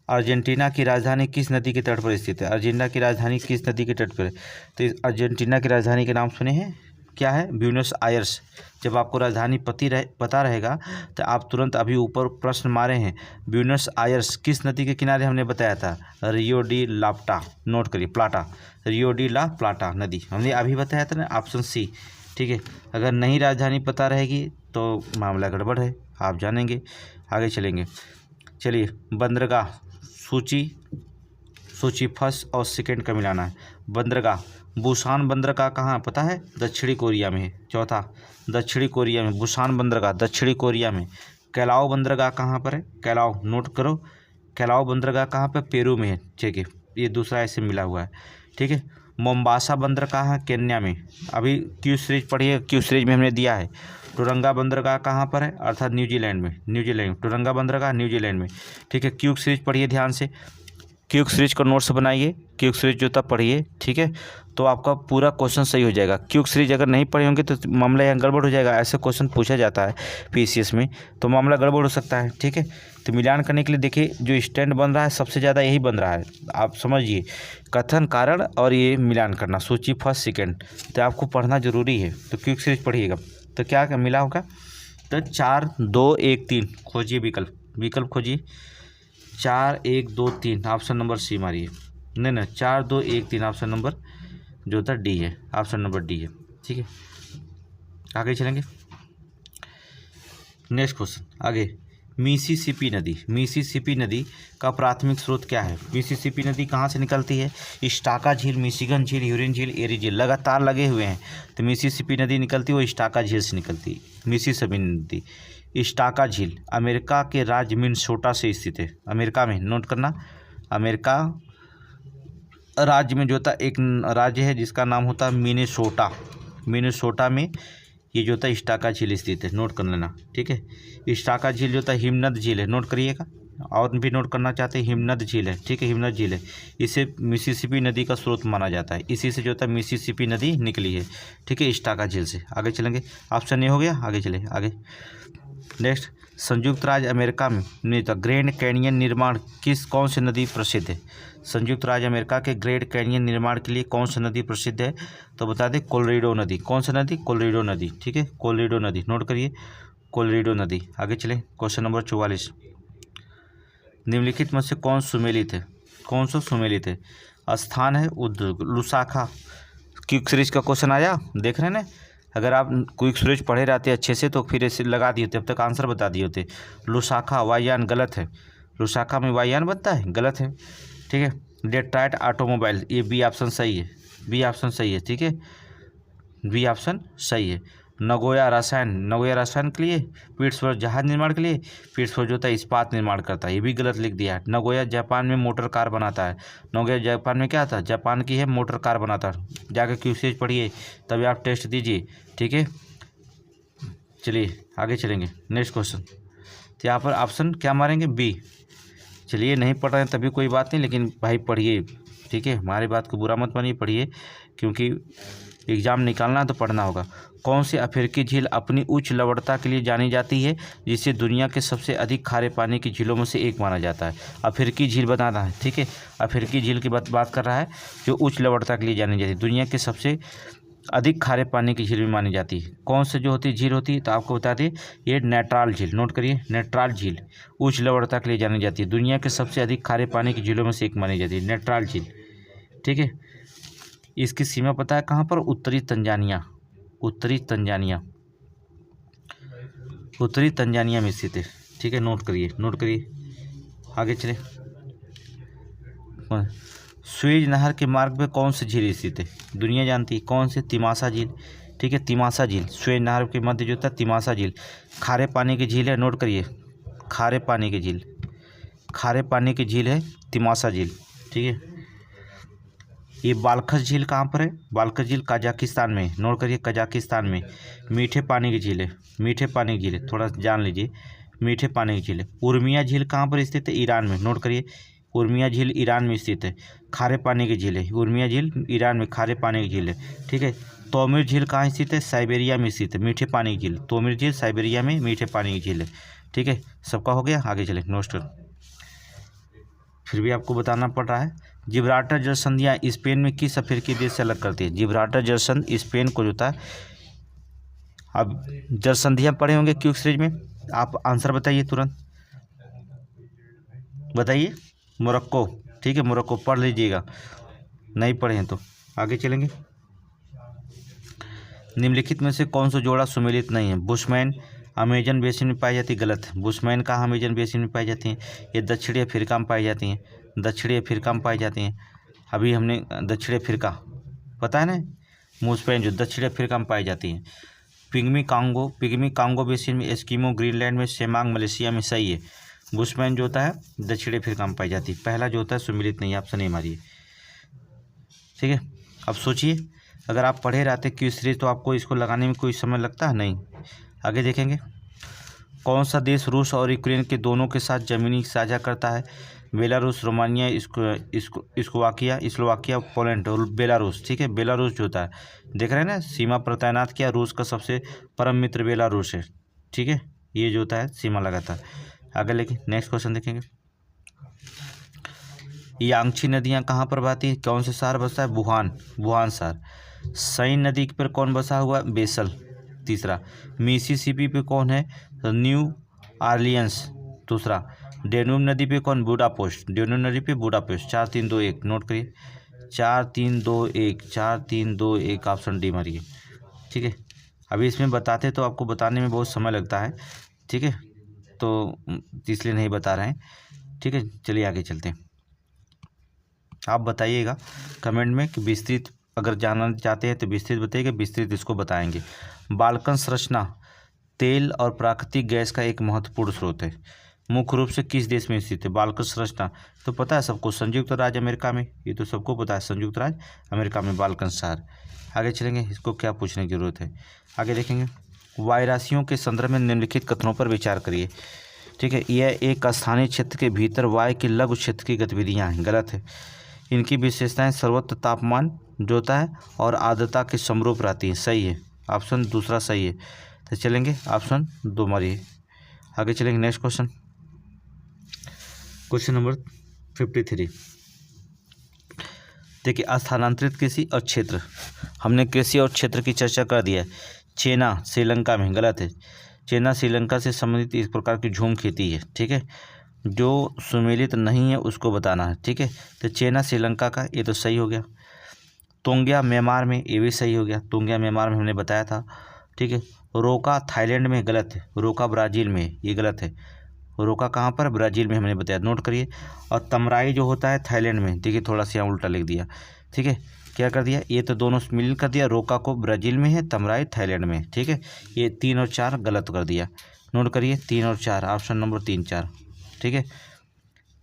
अर्जेंटीना की राजधानी किस नदी के तट पर स्थित है, अर्जेंटीना की राजधानी किस नदी के तट पर है, तो अर्जेंटीना की राजधानी के नाम सुने हैं, क्या है, ब्यूनस आयर्स। जब आपको राजधानी पता रहेगा तो आप तुरंत अभी ऊपर प्रश्न मारे हैं, ब्यूनस आयर्स किस नदी के किनारे, हमने बताया था रियो डी लाप्टा, नोट करिए, प्लाटा, रियो डी ला प्लाटा नदी, हमने अभी बताया था ना, ऑप्शन सी, ठीक है। अगर नहीं राजधानी पता रहेगी तो मामला गड़बड़ है, आप जानेंगे। आगे चलेंगे, चलिए, बंदरगाह सूची फर्स्ट और सेकेंड का मिलाना है। बंदरगाह, बुसान बंदरगाह कहाँ पता है, दक्षिणी कोरिया में है, चौथा दक्षिणी कोरिया में, बुसान बंदरगाह दक्षिणी कोरिया में। कैलाओ बंदरगाह कहाँ पर है, कैलाओ, नोट करो, कैलाओ बंदरगाह कहाँ पर, पेरू में है, ठीक है, ये दूसरा ऐसे मिला हुआ है, ठीक है। मोम्बासा बंदरगाह है केन्या में, अभी क्यू सीरीज पढ़िए, क्यू सीरीज में हमने दिया है। टोरंगा बंदरगाह कहाँ पर है, अर्थात न्यूजीलैंड में, टोरंगा बंदरगाह न्यूजीलैंड में, ठीक है। क्यूक सीरीज पढ़िए ध्यान से, क्यूक सीरीज का नोट्स बनाइए, क्यूक सीरीज जो था पढ़िए, ठीक है, तो आपका पूरा क्वेश्चन सही हो जाएगा। क्यूक सीरीज अगर नहीं पढ़े होंगे तो मामला यहाँ गड़बड़ हो जाएगा, ऐसे क्वेश्चन पूछा जाता है पीसीएस में, तो मामला गड़बड़ हो सकता है, ठीक है। तो मिलान करने के लिए देखिए जो स्टैंड बन रहा है सबसे ज़्यादा यही बन रहा है, आप समझिए, कथन कारण और ये मिलान करना, सूची फर्स्ट सेकेंड, तो आपको पढ़ना जरूरी है, तो क्यूक सीरीज पढ़िएगा। तो क्या मिला होगा, तो 4 2 1 3 खोजिए, विकल्प खोजिए, 4 1 2 3, ऑप्शन नंबर सी मारिए, नहीं 4 2 1 3, ऑप्शन नंबर जो था डी है, ऑप्शन नंबर डी है, ठीक है। आगे चलेंगे नेक्स्ट क्वेश्चन, आगे। मिसिसिपी नदी का प्राथमिक स्रोत क्या है, मिसिसिपी नदी कहाँ से निकलती है, इस्टाका झील, मिशिगन झील, ह्यूरन झील, एरी झील, लगातार लगे हुए हैं, तो मिसिसिपी नदी निकलती है वो इस्टाका झील से निकलती है। मिसिसिपी नदी, इस्टाका झील अमेरिका के राज्य मिनेसोटा से स्थित है, अमेरिका में, नोट करना, अमेरिका राज्य में जो था एक राज्य है जिसका नाम होता है मिनेसोटा में ये जो था इस्टाका झील स्थित है, नोट कर लेना, ठीक है। इस्टाका झील जो था हिमनद झील है, नोट करिएगा, और भी नोट करना चाहते हैं, हिमनद झील है, ठीक है, हिमनद झील है, इसे मिसिसिपी नदी का स्रोत माना जाता है, इसी से जो था मिसिसिपी नदी निकली है, ठीक है, इस्टाका झील से। आगे चलेंगे, ऑप्शन ए हो गया, आगे चले, आगे नेक्स्ट। संयुक्त राज्य अमेरिका में ग्रैंड कैनियन निर्माण कौन सी नदी प्रसिद्ध है, संयुक्त राज्य अमेरिका के ग्रैंड कैनियन निर्माण के लिए कौन सी नदी प्रसिद्ध है, तो बता दें कोलोराडो नदी, कौन सी नदी, कोलोराडो नदी, ठीक है, कोलोराडो नदी, नोट करिए, कोलोराडो नदी। आगे चलें, क्वेश्चन नंबर 44, निम्नलिखित में से कौन सा सुमेलित है, स्थान है उद्योग, लुसाखा, क्विक सीरीज का क्वेश्चन आया, देख रहे हैं ना, अगर आप क्विक सीरीज पढ़े रहते अच्छे से तो फिर ऐसे लगा दिए होते, अब तक आंसर बता दिए होते। लुसाखा वायुयान गलत है, लुसाखा में वायुयान बनता है, गलत है, ठीक है। डेट्रॉयट ऑटोमोबाइल, ये बी ऑप्शन सही है, बी ऑप्शन सही है, ठीक है, बी ऑप्शन सही है। नगोया रसायन के लिए, पिट्सबर्ग जहाज निर्माण के लिए, पिट्सबर्ग जो होता है इस्पात निर्माण करता है, ये भी गलत लिख दिया है। नगोया जापान में मोटर कार बनाता है, नगोया जापान में क्या था, जापान की है मोटर कार बनाता है। जाकर क्यूसेज पढ़िए तभी आप टेस्ट दीजिए, ठीक है। चलिए आगे चलेंगे, नेक्स्ट क्वेश्चन। तो यहाँ पर ऑप्शन क्या मारेंगे, बी। चलिए नहीं पढ़ रहे हैं तभी कोई बात नहीं, लेकिन भाई पढ़िए, ठीक है, हमारी बात को बुरा मत मानिए, पढ़िए, क्योंकि एग्ज़ाम निकालना है तो पढ़ना होगा। कौन सी अफ्रीकी झील अपनी उच्च लवणता के लिए जानी जाती है, जिसे दुनिया के सबसे अधिक खारे पानी की झीलों में से एक माना जाता है। अफ्रीकी झील बताना है, ठीक है, अफ्रीकी झील की बात कर रहा है जो उच्च लवणता के लिए जानी जाती है, दुनिया के सबसे अधिक खारे पानी की झील भी मानी जाती है। कौन से जो होती है झील होती है, तो आपको बता दें ये नेत्राल झील, नोट करिए, नेत्राल झील उच्च लवणता के लिए जानी जाती है, दुनिया के सबसे अधिक खारे पानी की झीलों में से एक मानी जाती है, नेत्राल झील, ठीक है। इसकी सीमा पता है कहाँ पर, उत्तरी तंजानिया में स्थित है, ठीक है, नोट करिए। आगे चले। स्वेज नहर के मार्ग पे कौन सी झील स्थित है, दुनिया जानती है कौन से, तिमासा झील, ठीक है, तिमासा झील स्वेज नहर के मध्य जो होता है तिमासा झील, खारे पानी की झील है, नोट करिए, खारे पानी की झील है तिमासा झील, ठीक है। ये बालखस झील कहाँ पर है, बालखस झील कजाकिस्तान में, नोट करिए, कजाकिस्तान में। मीठे पानी की झील है, थोड़ा जान लीजिए, मीठे पानी की झील है। उर्मिया झील कहाँ पर स्थित है, ईरान में, नोट करिए, उर्मिया झील ईरान में स्थित है, खारे पानी की झील है, उर्मिया झील ईरान में खारे पानी की झील है, ठीक है। तोमिर झील कहाँ स्थित है, साइबेरिया में स्थित है, मीठे पानी की झील, तोमिर झील साइबेरिया में मीठे पानी की झील है, ठीक है। सबका हो गया, आगे चले, नोट। फिर भी आपको बताना पड़ रहा है। जिब्राल्टर जल संधियाँ स्पेन में किस अफ्रीकी देश से अलग करती है, जिब्राल्टर जल संधि स्पेन को जो था, अब जल संधियाँ पढ़े होंगे क्विक सीरीज में, आप आंसर बताइए तुरंत, बताइए। मोरक्को, ठीक है, मोरक्को पढ़ लीजिएगा, नहीं पढ़े हैं तो। आगे चलेंगे। निम्नलिखित में से कौन सा जोड़ा सुमेलित नहीं है, बुशमैन अमेजन बेसिन में पाई जाती है, गलत है। बुशमैन कहाँ अमेजन बेसिन में पाई जाती हैं, ये दक्षिणी अफ्रीका में पाई जाती हैं, अभी हमने दक्षिणी अफ्रीका पता है ना, मूसपैन जो दक्षिणी अफ्रीका में पाई जाती हैं। पिग्मी कांगो बेसिन में, एस्किमो ग्रीनलैंड में, सेमांग मलेशिया में, सही है। बुशमैन जो होता है दक्षिणी अफ्रीका में पाई जाती है, पहला जो होता है सुमेलित नहीं, ऑप्शन नहीं मारिए, ठीक है। अब सोचिए, अगर आप पढ़े रहते क्विज सीरीज तो आपको इसको लगाने में कोई समय लगता है नहीं। आगे देखेंगे। कौन सा देश रूस और यूक्रेन के दोनों के साथ ज़मीनी साझा करता है, बेलारूस, रोमानिया, स्लोवाकिया, पोलैंड और बेलारूस, ठीक है। बेलारूस जो होता है, देख रहे हैं ना, सीमा पर तैनात किया, रूस का सबसे परम मित्र बेलारूस है, ठीक है, ये जो होता है सीमा लगाता है। आगे लेके नेक्स्ट क्वेश्चन देखेंगे। यांगची नदियाँ कहाँ पर बहती है, कौन से शहर बसता है, वुहान शहर। साइन नदी पर कौन बसा हुआ, बेसल। तीसरा, मिसिसिपी पे कौन है, न्यू आर्लियंस। दूसरा, डेन्यूब नदी पे कौन, बुडापेस्ट, डेन्यूब नदी पे बुडापेस्ट। 4 3 2 1 नोट करिए, 4 3 2 1 ऑप्शन डी मारिए, ठीक है। अभी इसमें बताते तो आपको बताने में बहुत समय लगता है, ठीक है, तो इसलिए नहीं बता रहे हैं, ठीक है। चलिए आगे चलते हैं। आप बताइएगा कमेंट में कि विस्तृत अगर जानना चाहते हैं तो विस्तृत बताइएगा, विस्तृत इसको बताएंगे। बाल्कन संरचना तेल और प्राकृतिक गैस का एक महत्वपूर्ण स्रोत है, मुख्य रूप से किस देश में स्थित है, बाल्कन संरचना तो पता है सबको, संयुक्त राज्य अमेरिका में, ये तो सबको पता है, संयुक्त राज्य अमेरिका में बाल्कन शहर। आगे चलेंगे, इसको क्या पूछने की जरूरत है, आगे देखेंगे। वायु के संदर्भ में निम्नलिखित कथनों पर विचार करिए, ठीक है। यह एक स्थानीय क्षेत्र के भीतर वायु के लघु क्षेत्र की गतिविधियाँ हैं, गलत है। इनकी विशेषताएं सर्वत्र तापमान जो होता है और आर्द्रता के समरूप रहती है, सही है, ऑप्शन दूसरा सही है। तो चलेंगे ऑप्शन 2 मारिए। आगे चलेंगे नेक्स्ट क्वेश्चन, क्वेश्चन नंबर 53। देखिए, स्थानांतरित कृषि और क्षेत्र, हमने कृषि और क्षेत्र की चर्चा कर दिया है। चेना श्रीलंका में, गलत है। चेना श्रीलंका से संबंधित इस प्रकार की झूम खेती है, ठीक है, जो सुमेलित नहीं है उसको बताना है, ठीक है। तो चेना श्रीलंका का ये तो सही हो गया। तोंग्या म्यांमार में, ये भी सही हो गया, तोंग्या म्यांमार में हमने बताया था, ठीक है। रोका थाईलैंड में, गलत है। रोका ब्राज़ील में, ये गलत है। रोका कहाँ पर, ब्राज़ील में हमने बताया, नोट करिए। और तमराई जो होता है थाईलैंड में, देखिए थोड़ा सा यहाँ उल्टा लिख दिया, ठीक है। क्या कर दिया, ये तो दोनों मिल कर दिया, रोका को ब्राज़ील में है, तमराई थाईलैंड में, ठीक है। ये 3 और 4 गलत कर दिया, नोट करिए 3 और 4, ऑप्शन नंबर 3 4, ठीक है।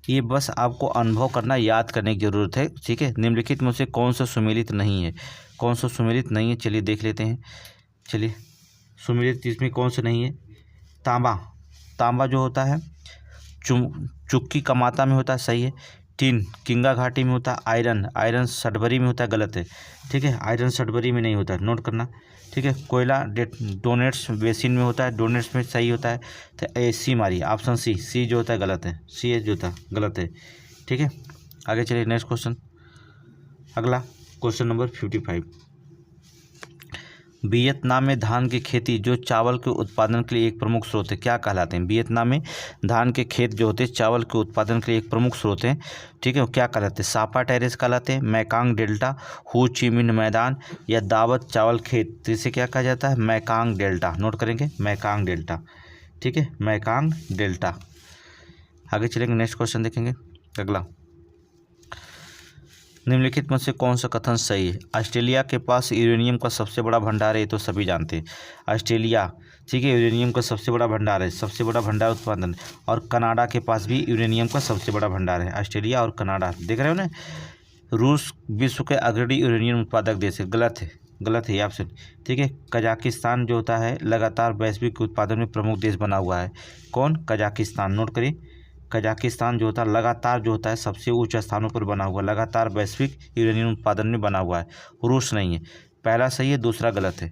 ये बस आपको अनुभव करना, याद करने की ज़रूरत है, ठीक है। निम्नलिखित में से कौन सा सुमेलित नहीं है, कौन सा सुमेलित नहीं है, चलिए देख लेते हैं। चलिए सुमेलित इसमें कौन सा नहीं है, तांबा, तांबा जो होता है चुक्की कमाता में होता है, सही है। टिन किंगा घाटी में होता है। आयरन, आयरन सडबरी में होता है, गलत है, ठीक है। आयरन सडबरी में नहीं होता है, नोट करना, ठीक है। कोयला डोनेट्स बेसिन में होता है, डोनेट्स में सही होता है। तो ए सी मारिए, ऑप्शन सी जो होता है गलत है, सी जो होता है गलत है, ठीक है। आगे चलिए नेक्स्ट क्वेश्चन, अगला क्वेश्चन नंबर 55। वियतनाम में धान की खेती जो चावल के उत्पादन के लिए एक प्रमुख स्रोत है, क्या कहलाते हैं। वियतनाम में धान के खेत जो होते हैं चावल के उत्पादन के लिए एक प्रमुख स्रोत हैं, ठीक है। वो क्या कहलाते हैं, सापा टेरेस कहलाते हैं, मैकांग डेल्टा, हो ची मिन्ह मैदान या दावत चावल खेत, तो इसे क्या कहा जाता है, मैकांग डेल्टा, नोट करेंगे मैकांग डेल्टा, ठीक है, मैकांग डेल्टा। आगे चलेंगे, नेक्स्ट क्वेश्चन देखेंगे, अगला। निम्नलिखित में से कौन सा कथन सही है। ऑस्ट्रेलिया के पास यूरेनियम का सबसे बड़ा भंडार है, ये तो सभी जानते हैं। ऑस्ट्रेलिया, ठीक है, यूरेनियम का सबसे बड़ा भंडार है, सबसे बड़ा भंडार उत्पादन। और कनाडा के पास भी यूरेनियम का सबसे बड़ा भंडार है, ऑस्ट्रेलिया और कनाडा, देख रहे हो ना। रूस विश्व के अग्रणी यूरेनियम उत्पादक देश है, गलत है, गलत है ऑप्शन, ठीक है। कजाकिस्तान जो होता है लगातार वैश्विक उत्पादन में प्रमुख देश बना हुआ है, कौन, कजाकिस्तान, नोट करिए। कजाकिस्तान जो होता है लगातार जो होता है सबसे उच्च स्थानों पर बना हुआ, लगातार वैश्विक यूरेनियम उत्पादन में बना हुआ है, रूस नहीं है। पहला सही है, दूसरा गलत है,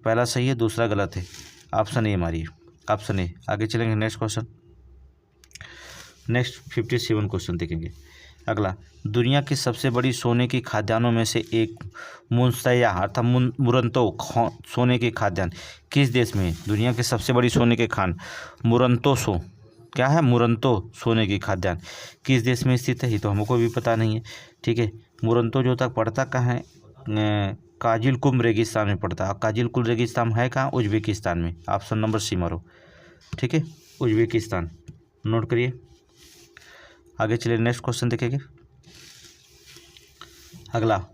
पहला सही है, दूसरा गलत है, ऑप्शन ए मारिए, ऑप्शन ए। आगे चलेंगे, नेक्स्ट क्वेश्चन, नेक्स्ट 57 क्वेश्चन देखेंगे, अगला। दुनिया की सबसे बड़ी सोने की खाद्यान्नों में से एक मुंसया अर्थात मुरंतो सोने की खाद्यान्न किस देश में है। दुनिया की सबसे बड़ी सोने के खान मुरंतो क्या है, मुरंतो सोने की खाद्यान्न किस देश में स्थित है, ये तो हमको भी पता नहीं है, ठीक है। मुरंतो जो तक पड़ता कहाँ है, काजिलकुम रेगिस्तान में पड़ता है। काजिलकुम रेगिस्तान है कहाँ, उज्बेकिस्तान में, ऑप्शन नंबर सी मारो, ठीक है, उज्बेकिस्तान, नोट करिए। आगे चलिए नेक्स्ट क्वेश्चन देखेंगे, अगला।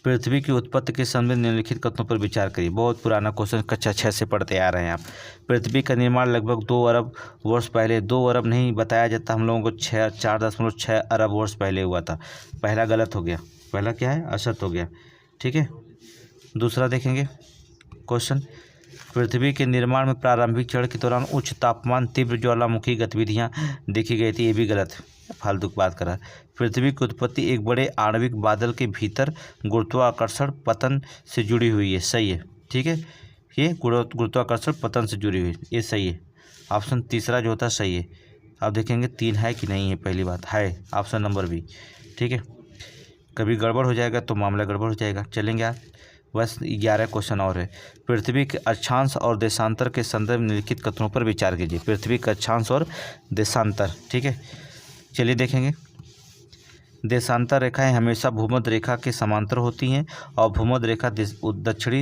पृथ्वी की उत्पत्ति के संबंध में निम्नलिखित कथनों पर विचार करिए। बहुत पुराना क्वेश्चन, कक्षा 6 से पढ़ते आ रहे हैं आप। पृथ्वी का निर्माण लगभग 2 अरब वर्ष पहले, 2 अरब नहीं बताया जाता हम लोगों को, 4.6 अरब वर्ष पहले हुआ था। पहला गलत हो गया, पहला क्या है, असत हो गया, ठीक है। दूसरा देखेंगे क्वेश्चन, पृथ्वी के निर्माण में प्रारंभिक चरण के दौरान उच्च तापमान तीव्र ज्वालामुखी गतिविधियां देखी गई थी, ये भी गलत है, फालतू की बात करा। पृथ्वी की उत्पत्ति एक बड़े आणविक बादल के भीतर गुरुत्वाकर्षण पतन से जुड़ी हुई है, सही है, ठीक है। ये गुरुत्वाकर्षण पतन से जुड़ी हुई, ये सही है, ऑप्शन तीसरा जो होता है सही है। अब देखेंगे 3 है कि नहीं है, पहली बात है, ऑप्शन नंबर बी, ठीक है। कभी गड़बड़ हो जाएगा तो मामला गड़बड़ हो जाएगा। चलेंगे आप, बस 11 क्वेश्चन और है। पृथ्वी के अक्षांश और देशांतर के संदर्भ में निम्नलिखित कथनों पर विचार कीजिए। पृथ्वी का अक्षांश और देशांतर, ठीक है, चलिए देखेंगे। देशांतर रेखाएं हमेशा भूमध्य रेखा के समांतर होती हैं और भूमध्य रेखा दक्षिणी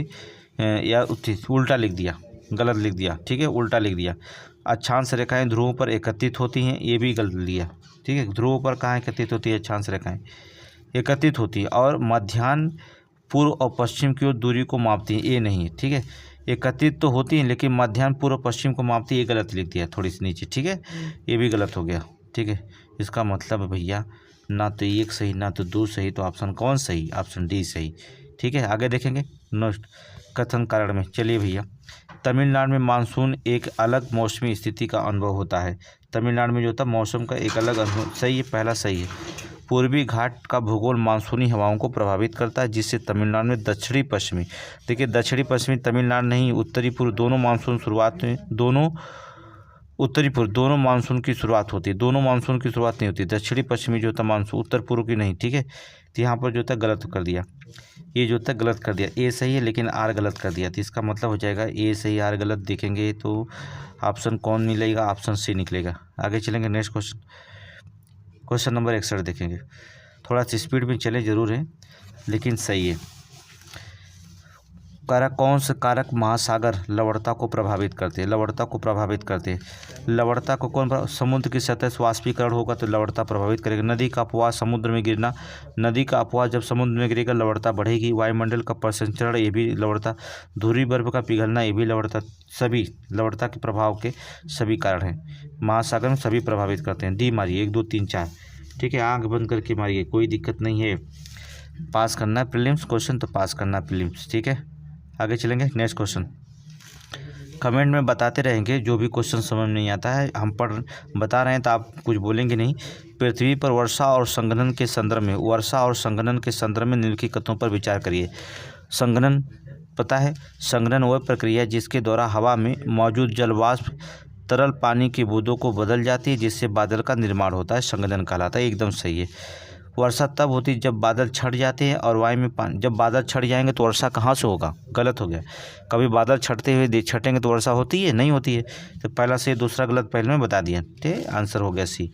या उल्टा लिख दिया, गलत लिख दिया, ठीक है, उल्टा लिख दिया। अक्षांश रेखाएं ध्रुवों पर एकत्रित होती हैं, ये भी गलत लिया, ठीक है। ध्रुवों पर कहाँ एकत्रित होती है, अक्षांश रेखाएं एकत्रित होती है और मध्याह्न पूर्व और पश्चिम की ओर दूरी को मापती है, ये नहीं है, ठीक है। एकत्रित तो होती है लेकिन मध्याह्न पूर्व पश्चिम को मापती है, ये गलत लिख दिया थोड़ी सी नीचे, ठीक है, ये भी गलत हो गया, ठीक है। इसका मतलब है भैया ना तो 1 सही ना तो 2 सही, तो ऑप्शन कौन सही, ऑप्शन डी सही, ठीक है। आगे देखेंगे नेक्स्ट कथन कारण में, चलिए भैया। तमिलनाडु में मानसून एक अलग मौसमी स्थिति का अनुभव होता है। तमिलनाडु में जो होता है मौसम का एक अलग अनुभव, सही है, पहला सही है। पूर्वी घाट का भूगोल मानसूनी हवाओं को प्रभावित करता है जिससे तमिलनाडु में दक्षिणी पश्चिमी, देखिए दक्षिणी पश्चिमी तमिलनाडु नहीं, उत्तरी पूर्व दोनों मानसून शुरुआत में, दोनों उत्तरी पूर्व दोनों मानसून की शुरुआत होती है, दोनों मानसून की शुरुआत नहीं होती, दक्षिणी पश्चिमी जो होता है मानसून, उत्तर पूर्व की नहीं, ठीक है। तो यहाँ पर जो होता है गलत कर दिया, ये जो होता है गलत कर दिया, ए सही है लेकिन आर गलत कर दिया, तो इसका मतलब हो जाएगा ए सही आर गलत। देखेंगे तो ऑप्शन कौन मिलेगा, ऑप्शन सी निकलेगा। आगे चलेंगे नेक्स्ट क्वेश्चन, क्वेश्चन नंबर 61 देखेंगे। थोड़ा सा स्पीड में चले जरूर है लेकिन सही है। कारक कौन से कारक महासागर लवणता को प्रभावित करते हैं? लवणता को प्रभावित करते हैं। लवणता को समुद्र की सतह से वाष्पीकरण होगा तो लवणता प्रभावित करेगा। नदी का अपवाह समुद्र में गिरना, नदी का अपवाह जब समुद्र में गिरेगा लवणता बढ़ेगी। वायुमंडल का प्रसंचरण, ये भी लवणता। ध्रुवीय बर्फ का पिघलना, ये भी लवणता। सभी लवणता के प्रभाव के सभी कारण हैं। महासागर में सभी प्रभावित करते हैं। डी मारिए 1 2 3 4। ठीक है, आँख बंद करके मारिए, कोई दिक्कत नहीं है। पास करना है प्रीलिम्स क्वेश्चन तो पास करना है प्रीलिम्स। ठीक है, आगे चलेंगे। नेक्स्ट क्वेश्चन कमेंट में बताते रहेंगे जो भी क्वेश्चन समझ में नहीं आता है। हम बता रहे हैं तो आप कुछ बोलेंगे नहीं। पृथ्वी पर वर्षा और संघनन के संदर्भ में निम्नलिखित कथनों पर विचार करिए। संघनन पता है, संघनन वह प्रक्रिया जिसके द्वारा हवा में मौजूद जलवाष्प तरल पानी की बूंदों को बदल जाती है, जिससे बादल का निर्माण होता है, संघनन कहलाता है। एकदम सही है। वर्षा तब होती है जब बादल छट जाते हैं और वायु में पानी, जब बादल छट जाएंगे तो वर्षा कहाँ से होगा? गलत हो गया। कभी बादल छटते हुए छटेंगे तो वर्षा होती है? नहीं होती है। तो पहला से दूसरा गलत पहले में बता दिया। ठीक, आंसर हो गया सी।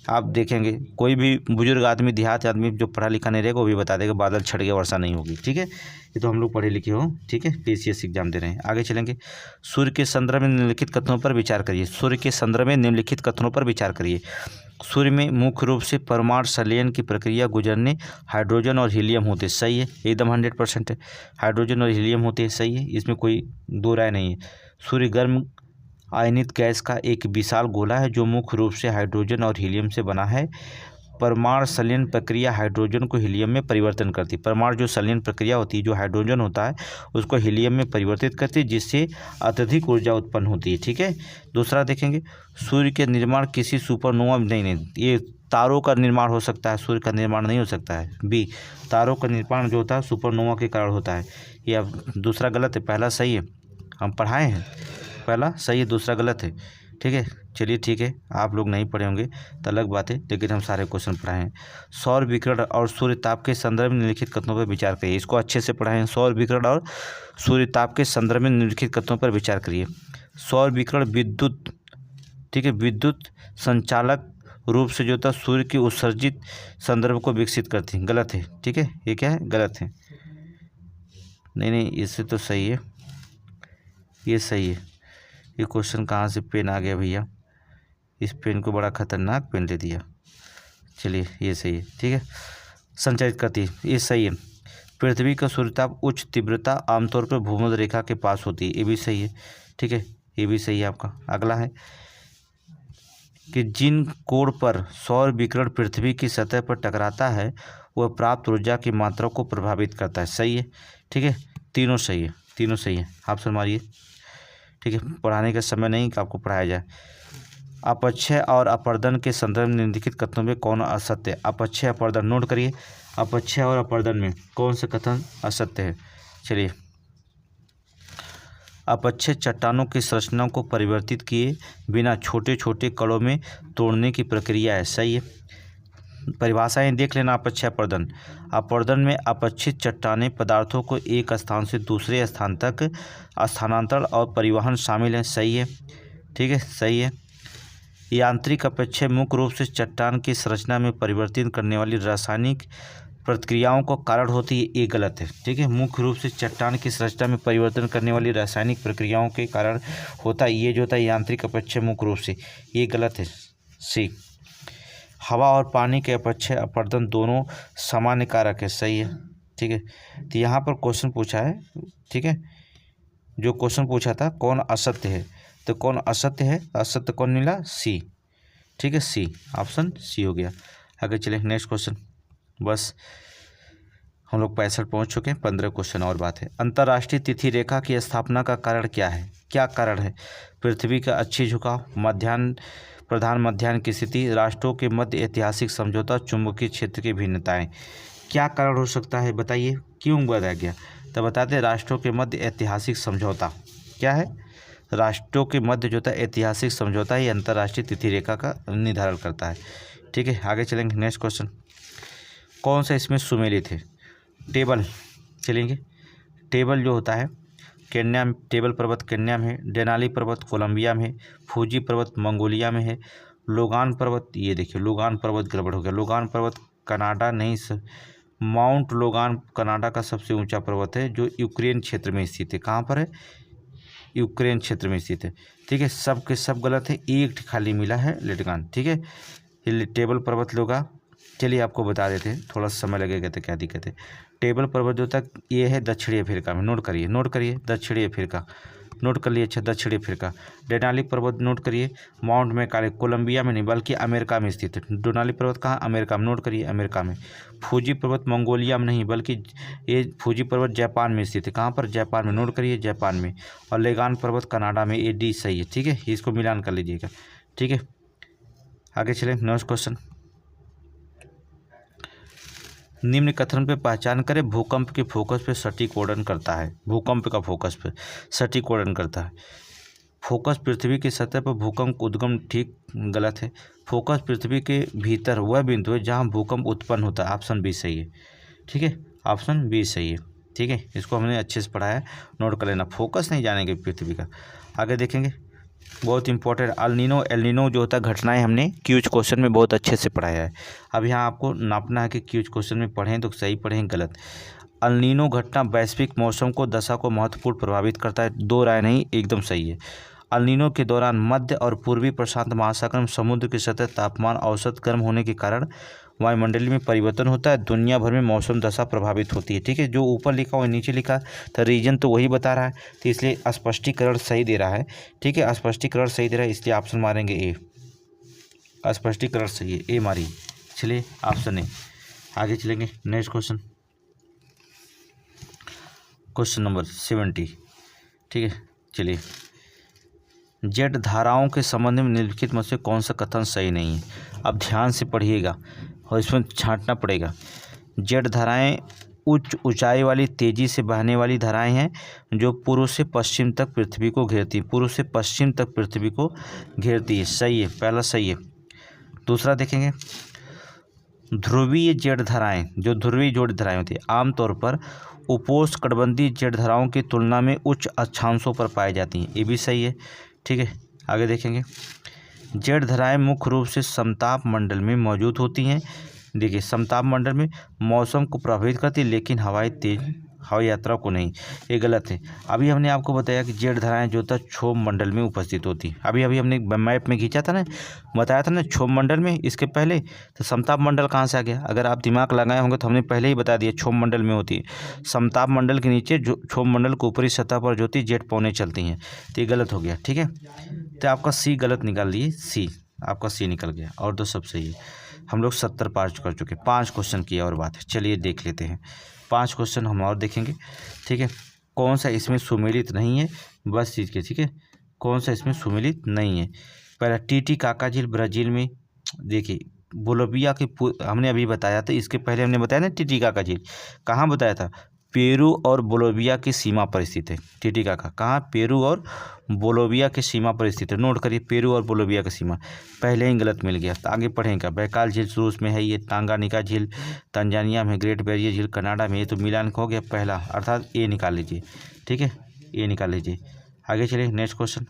आप देखेंगे कोई भी बुजुर्ग आदमी, देहात आदमी जो पढ़ा लिखा नहीं रहेगा वो भी बता देगा बादल छट गया वर्षा नहीं होगी। ठीक है, ये तो हम लोग पढ़े लिखे हो। ठीक है, PCS एग्जाम दे रहे हैं। आगे चलेंगे। सूर्य के संदर्भ में निम्नलिखित कथनों पर विचार करिए। सूर्य के संदर्भ में निम्नलिखित कथनों पर विचार करिए। सूर्य में मुख्य रूप से परमाणु संलयन की प्रक्रिया गुजरने हाइड्रोजन और हीलियम होते। सही है, एकदम 100% है। हाइड्रोजन और हीलियम होते हैं, सही है, इसमें कोई दो राय नहीं है। सूर्य गर्म आयनित गैस का एक विशाल गोला है जो मुख्य रूप से हाइड्रोजन और हीलियम से बना है। परमाणु संलयन प्रक्रिया हाइड्रोजन को हीलियम में परिवर्तन करती है। परमाणु जो संलयन प्रक्रिया होती है, जो हाइड्रोजन होता है उसको हीलियम में परिवर्तित करती है, जिससे अत्यधिक ऊर्जा उत्पन्न होती है। ठीक है, दूसरा देखेंगे। सूर्य के निर्माण किसी सुपरनोवा नहीं, ये तारों का निर्माण हो सकता है, सूर्य का निर्माण नहीं हो सकता है। बी, तारों का निर्माण जो होता है सुपरनोवा के कारण होता है। ये अब दूसरा गलत है, पहला सही है। हम पढ़ाए हैं, पहला सही है, दूसरा गलत है। ठीक है, चलिए ठीक है, आप लोग नहीं पढ़े होंगे तो अलग बात है, लेकिन हम सारे क्वेश्चन पढ़ाए हैं। सौर विकिरण और सूर्य ताप के संदर्भ में निम्नलिखित कथनों पर विचार करिए। इसको अच्छे से पढ़ाएं। सौर विकिरण और सूर्य ताप के संदर्भ में निम्नलिखित कथनों पर विचार करिए। सौर विकिरण विद्युत, ठीक है, विद्युत संचालक रूप से जो होता है सूर्य की उत्सर्जित संदर्भ को विकसित करती है। गलत है। ठीक है, ये क्या है? गलत है। नहीं, इससे तो सही है, ये सही है। ये क्वेश्चन कहाँ से पेन आ गया भैया? इस पेन को बड़ा खतरनाक पेन दे दिया। चलिए, ये सही है। ठीक है, संचारित करती है, ये सही है। पृथ्वी का सूर्यताप उच्च तीव्रता आमतौर पर भूमध्य रेखा के पास होती है, ये भी सही है। ठीक है, ये भी सही है आपका। अगला है कि जिन कोण पर सौर विकिरण पृथ्वी की सतह पर टकराता है वह प्राप्त ऊर्जा की मात्रा को प्रभावित करता है। सही है। ठीक है, तीनों सही है, तीनों सही है। आप सुन मारिए। ठीक है, पढ़ाने का समय नहीं कि आपको पढ़ाया जाए। अपक्षय और अपर्दन के संदर्भ में निम्नलिखित कथनों में कौन असत्य है? अपक्षय अपर्दन नोट करिए। अपक्षय और अपर्दन में कौन सा कथन असत्य है? चलिए, अपक्षय चट्टानों की संरचना को परिवर्तित किए बिना छोटे छोटे कणों में तोड़ने की प्रक्रिया है। सही है। परिभाषाएं देख लेना। अपक्षय अपर्दन, अपर्दन में अपक्षित चट्टाने पदार्थों को एक स्थान से दूसरे स्थान तक स्थानांतरण और परिवहन शामिल है। सही है। ठीक है, सही है। यांत्रिक अपक्षय मुख्य रूप से चट्टान की संरचना में परिवर्तित करने वाली रासायनिक प्रतिक्रियाओं को कारण होती है, ये गलत है। ठीक है, मुख्य रूप से चट्टान की संरचना में परिवर्तन करने वाली रासायनिक प्रक्रियाओं के कारण होता है, ये जो होता है यांत्रिक अपक्षय मुख्य रूप से, ये गलत है। सी, हवा और पानी के अपक्षय अपर्दन दोनों सामान्य कारक है। सही है। ठीक है, तो यहाँ पर क्वेश्चन पूछा है। ठीक है, जो क्वेश्चन पूछा था कौन असत्य है, तो कौन असत्य है? असत्य कौन मिला? सी। ठीक है, सी, ऑप्शन सी हो गया। आगे चले नेक्स्ट क्वेश्चन। बस हम लोग 65 पहुँच चुके हैं, 15 क्वेश्चन और बात है। अंतर्राष्ट्रीय तिथि रेखा की स्थापना का कारण क्या है? क्या कारण है? पृथ्वी का अच्छी झुकाव, प्रधान मध्याह्न की स्थिति, राष्ट्रों के मध्य ऐतिहासिक समझौता, चुंबकीय क्षेत्र की भिन्नताएं। क्या कारण हो सकता है बताइए? क्यों बताया गया? तो बताते हैं राष्ट्रों के मध्य ऐतिहासिक समझौता। क्या है? राष्ट्रों के मध्य जो था ऐतिहासिक समझौता ही अंतर्राष्ट्रीय तिथि रेखा का निर्धारण करता है। ठीक है, आगे चलेंगे नेक्स्ट क्वेश्चन। कौन सा इसमें सुमेलित है? टेबल चलेंगे। टेबल जो होता है केन्या, टेबल पर्वत केन्या में है, डेनाली पर्वत कोलंबिया में है, फूजी पर्वत मंगोलिया में है, लोगान पर्वत, ये देखिए लोगान पर्वत गड़बड़ हो गया, लोगान पर्वत कनाडा नहीं सर, माउंट लोगान कनाडा का सबसे ऊंचा पर्वत है जो यूक्रेन क्षेत्र में स्थित है। कहाँ पर है? यूक्रेन क्षेत्र में स्थित है। ठीक है, सब के सब गलत है, एक खाली मिला है लेटगान। ठीक है, ये टेबल पर्वत लोगा, चलिए आपको बता देते हैं, थोड़ा सा समय लगेगा तो क्या दिक्कत है। टेबल पर्वत जो तक ये है दक्षिणी अफ्रीका में, नोट करिए दक्षिणी अफ्रीका, नोट कर लिए। अच्छा, दक्षिणी अफ्रीका। डेनाली पर्वत नोट करिए, माउंट मैकाले कोलंबिया में नहीं बल्कि अमेरिका में स्थित है। डेनाली पर्वत कहाँ? अमेरिका में, नोट करिए अमेरिका में। फूजी पर्वत मंगोलिया में नहीं बल्कि ये फूजी पर्वत जापान में स्थित है। कहाँ पर? जापान में, नोट करिए जापान में। और लेगान पर्वत कनाडा में, ये डी सही है। ठीक है, इसको मिलान कर लीजिएगा। ठीक है, आगे चलें। नेक्स्ट क्वेश्चन, निम्न कथन पे पहचान करें भूकंप के फोकस पे सटीक वर्णन करता है। भूकंप का फोकस पे सटीक वर्णन करता है। फोकस पृथ्वी की सतह पर भूकंप उद्गम, ठीक गलत है। फोकस पृथ्वी के भीतर वह बिंदु है जहां भूकंप उत्पन्न होता है। ऑप्शन बी सही है। ठीक है, ऑप्शन बी सही है। ठीक है, इसको हमने अच्छे से पढ़ा है, नोट कर लेना। फोकस नहीं जानेंगे पृथ्वी का। आगे देखेंगे, बहुत इंपॉर्टेंट एल नीनो जो होता है घटनाएं, हमने क्यूज क्वेश्चन में बहुत अच्छे से पढ़ाया है। अब यहाँ आपको नापना है कि क्यूज क्वेश्चन में पढ़ें तो सही पढ़ें गलत। एल नीनो घटना वैश्विक मौसम को दशा को महत्वपूर्ण प्रभावित करता है, दो राय नहीं, एकदम सही है। एल नीनो के दौरान मध्य और पूर्वी प्रशांत महासागर में समुद्र की सतह तापमान औसत गर्म होने के कारण वायुमंडल में परिवर्तन होता है, दुनिया भर में मौसम दशा प्रभावित होती है। ठीक है, जो ऊपर लिखा हुआ नीचे लिखा तो रीजन तो वही बता रहा है, तो इसलिए स्पष्टीकरण सही दे रहा है। ठीक है, स्पष्टीकरण सही दे रहा है, इसलिए ऑप्शन मारेंगे ए। स्पष्टीकरण सही है, ए मारिए। चलिए ऑप्शन ए। आगे चलेंगे, नेक्स्ट क्वेश्चन, क्वेश्चन नंबर 70। ठीक है, चलिए, जेट धाराओं के संबंध में निम्नलिखित में से कौन सा कथन सही नहीं है? अब ध्यान से पढ़िएगा और इसमें छांटना पड़ेगा। जेट धाराएं उच्च ऊंचाई वाली तेजी से बहने वाली धाराएं हैं जो पूर्व से पश्चिम तक पृथ्वी को घेरती है। पूर्व से पश्चिम तक पृथ्वी को घेरती है, सही है, पहला सही है। दूसरा देखेंगे, ध्रुवीय जेट धाराएं, जो ध्रुवीय जेट धाराएं होती है आमतौर पर उपोष्णकटिबंधीय जेट धाराओं की तुलना में उच्च अक्षांशों पर पाई जाती हैं, ये भी सही है। ठीक है, आगे देखेंगे, जेट धाराएं मुख्य रूप से समताप मंडल में मौजूद होती हैं। देखिए, समताप मंडल में मौसम को प्रभावित करती है लेकिन हवाई यात्रा को नहीं, ये गलत है। अभी हमने आपको बताया कि जेट धाराएं जो था क्षोभ मंडल में उपस्थित होती है। अभी हमने मैप में खींचा था ना, बताया था ना क्षोभ मंडल में, इसके पहले तो समताप मंडल कहाँ से आ गया? अगर आप दिमाग लगाए होंगे तो हमने पहले ही बता दिया, क्षोभ मंडल में होती है। समताप मंडल के नीचे जो क्षोभ मंडल के ऊपरी सतह पर जो होती जेट पौने चलती हैं, तो ये गलत हो गया। ठीक है, तो आपका सी गलत निकाल दिए, सी आपका सी निकल गया, और तो सब सही है। हम लोग 70 पार कर चुके, 5 क्वेश्चन किया और बात है। चलिए देख लेते हैं, 5 क्वेश्चन हम और देखेंगे। ठीक है, कौन सा इसमें सुमेलित नहीं है, बस चीज़ के। ठीक है, कौन सा इसमें सुमेलित नहीं है? पहला टीटीकाका झील ब्राज़ील में, देखिए बोलोविया की हमने अभी बताया था, इसके पहले हमने बताया ना टीटीकाका झील कहाँ बताया था? पेरू और बोलोविया की सीमा पर स्थित है। टीटीकाका कहाँ? पेरू और बोलोविया की सीमा पर स्थित है, नोट करिए, पेरू और बोलोविया की सीमा। पहले ही गलत मिल गया, तो आगे पढ़ेंगे। बैकाल झील रूस में है, ये तांगानिका झील तंजानिया में, ग्रेट बैरियर झील कनाडा में, ये तो मिलान हो गया पहला, अर्थात ए निकाल लीजिए। ठीक है, ए निकाल लीजिए। आगे चलिए, नेक्स्ट क्वेश्चन,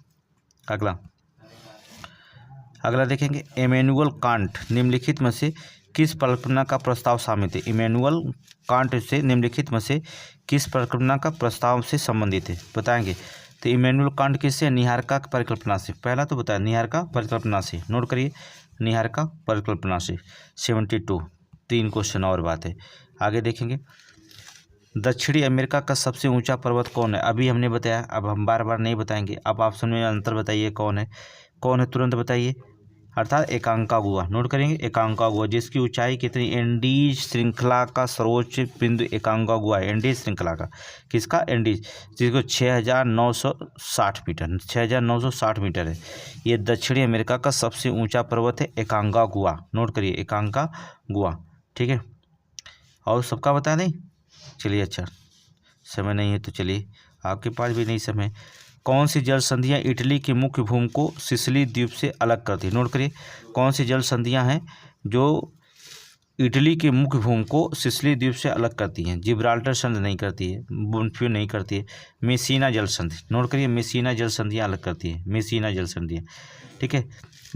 अगला देखेंगे, इमैनुअल कांट निम्नलिखित में से किस परिकल्पना का प्रस्ताव शामिल है? इमैनुअल कांट से निम्नलिखित में से किस परिकल्पना का प्रस्ताव से संबंधित है, बताएंगे। तो इमैनुअल कांट किससे? निहारका परिकल्पना से। पहला तो बताया निहारका परिकल्पना से, नोट करिए, निहारका परिकल्पना से। 72, 3 क्वेश्चन और बात है। आगे देखेंगे, दक्षिणी अमेरिका का सबसे ऊंचा पर्वत कौन है? अभी हमने बताया, अब हम बार बार नहीं बताएंगे। अब ऑप्शन में अंतर बताइए, कौन है तुरंत बताइए, अर्थात एकांकागुआ। नोट करेंगे, एकांकागुआ, जिसकी ऊंचाई कितनी? एंडीज श्रृंखला का सर्वोच्च बिंदु एकांकागुआ है। एंडीज श्रृंखला का, किसका? एंडीज, जिसको 6960 मीटर, 6960 मीटर है। ये दक्षिणी अमेरिका का सबसे ऊंचा पर्वत है, एकांकागुआ। नोट करिए, एकांकागुआ। ठीक है, और सबका बता दें। चलिए, अच्छा समय नहीं है तो चलिए, आपके पास भी नहीं समय। कौन सी जल संधियाँ इटली की मुख्य भूमि को सिसिली द्वीप से अलग करती है? नोट करिए, कौन सी जल संधियाँ हैं जो इटली के मुख्य भूमि को सिसिली द्वीप से अलग करती हैं। जिब्राल्टर संधि नहीं करती है, बोनफियो नहीं करती है। मेसीना जल संधि, नोट करिए, मेसीना जल संधियाँ अलग करती है, मेसीना जल संधियाँ, ठीक है।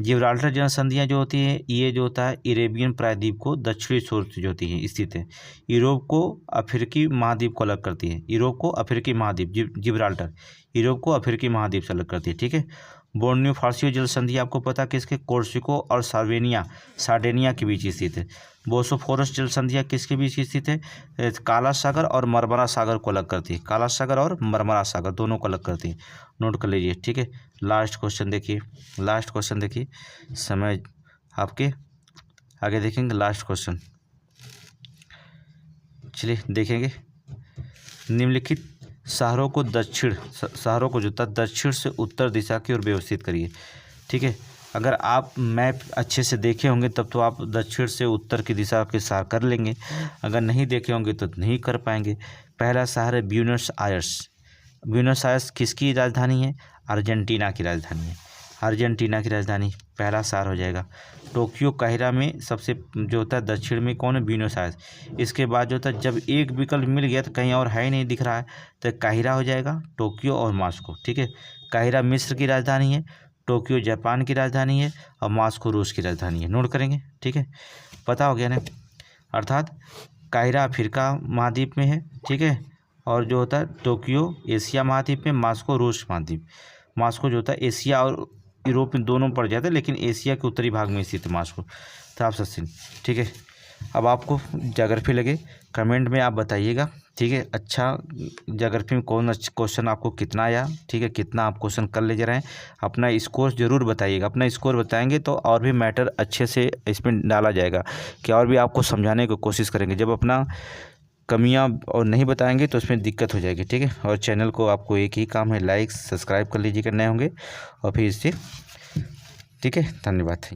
जिब्राल्टर जल संधियाँ जो होती है, ये जो होता है इरेबियन प्रायद्वीप को दक्षिणी छोर जो होती है स्थित है। यूरोप को अफ्रीकी महाद्वीप को अलग करती है, यूरोप को अफ्रीकी महाद्वीप, जिब्राल्टर यूरोप को अफ्रीकी महाद्वीप से अलग करती है, ठीक है। बोर्नियो फारसियो जल संधि आपको पता किसके, कोर्सिको और सार्डिनिया के बीच स्थित है। बोसोफोरस जल संधियाँ किसके बीच स्थित है, काला सागर और मरमरा सागर को अलग करती है, काला सागर और मरमरा सागर दोनों को अलग करती है, नोट कर लीजिए, ठीक है। लास्ट क्वेश्चन देखिए, समय आपके आगे देखेंगे। लास्ट क्वेश्चन चलिए देखेंगे। निम्नलिखित शहरों को जो था दक्षिण से उत्तर दिशा की ओर व्यवस्थित करिए, ठीक है। अगर आप मैप अच्छे से देखे होंगे तब तो आप दक्षिण से उत्तर की दिशा के शहर कर लेंगे, अगर नहीं देखे होंगे तो नहीं कर पाएंगे। पहला शहर है ब्यूनस आयर्स। ब्यूनस आयर्स किसकी राजधानी है, अर्जेंटीना की राजधानी है, अर्जेंटीना की राजधानी पहला शहर हो जाएगा। टोक्यो काहिरा में सबसे जो होता है दक्षिण में कौन है, ब्यूनस आयर्स। इसके बाद जो होता है जब एक विकल्प मिल गया तो कहीं और है ही नहीं दिख रहा है तो काहिरा हो जाएगा, टोक्यो और मॉस्को, ठीक है। काहिरा मिस्र की राजधानी है, टोक्यो जापान की राजधानी है और मॉस्को रूस की राजधानी है, नोट करेंगे, ठीक है। पता हो गया ना, अर्थात काहिरा अफ्रीका महाद्वीप में है, ठीक है, और जो होता है टोक्यो एशिया महाद्वीप में, मॉस्को रूस महाद्वीप। मॉस्को जो होता है एशिया और यूरोप में दोनों पड़ जाते हैं, लेकिन एशिया के उत्तरी भाग में स्थित है मॉस्को, तो आप सचिन, ठीक है। अब आपको ज्योग्राफी लगे कमेंट में आप बताइएगा, ठीक है। अच्छा ज्योग्राफी में कौन अच्छा क्वेश्चन आपको कितना आया, ठीक है, कितना आप क्वेश्चन कर ले जा रहे हैं, अपना स्कोर ज़रूर बताइएगा। अपना स्कोर बताएंगे तो और भी मैटर अच्छे से इसमें डाला जाएगा कि और भी आपको समझाने की कोशिश करेंगे। जब अपना कमियां और नहीं बताएंगे तो उसमें दिक्कत हो जाएगी, ठीक है। और चैनल को आपको एक ही काम है, लाइक सब्सक्राइब कर लीजिएगा नए होंगे, और फिर इससे, ठीक है, धन्यवाद।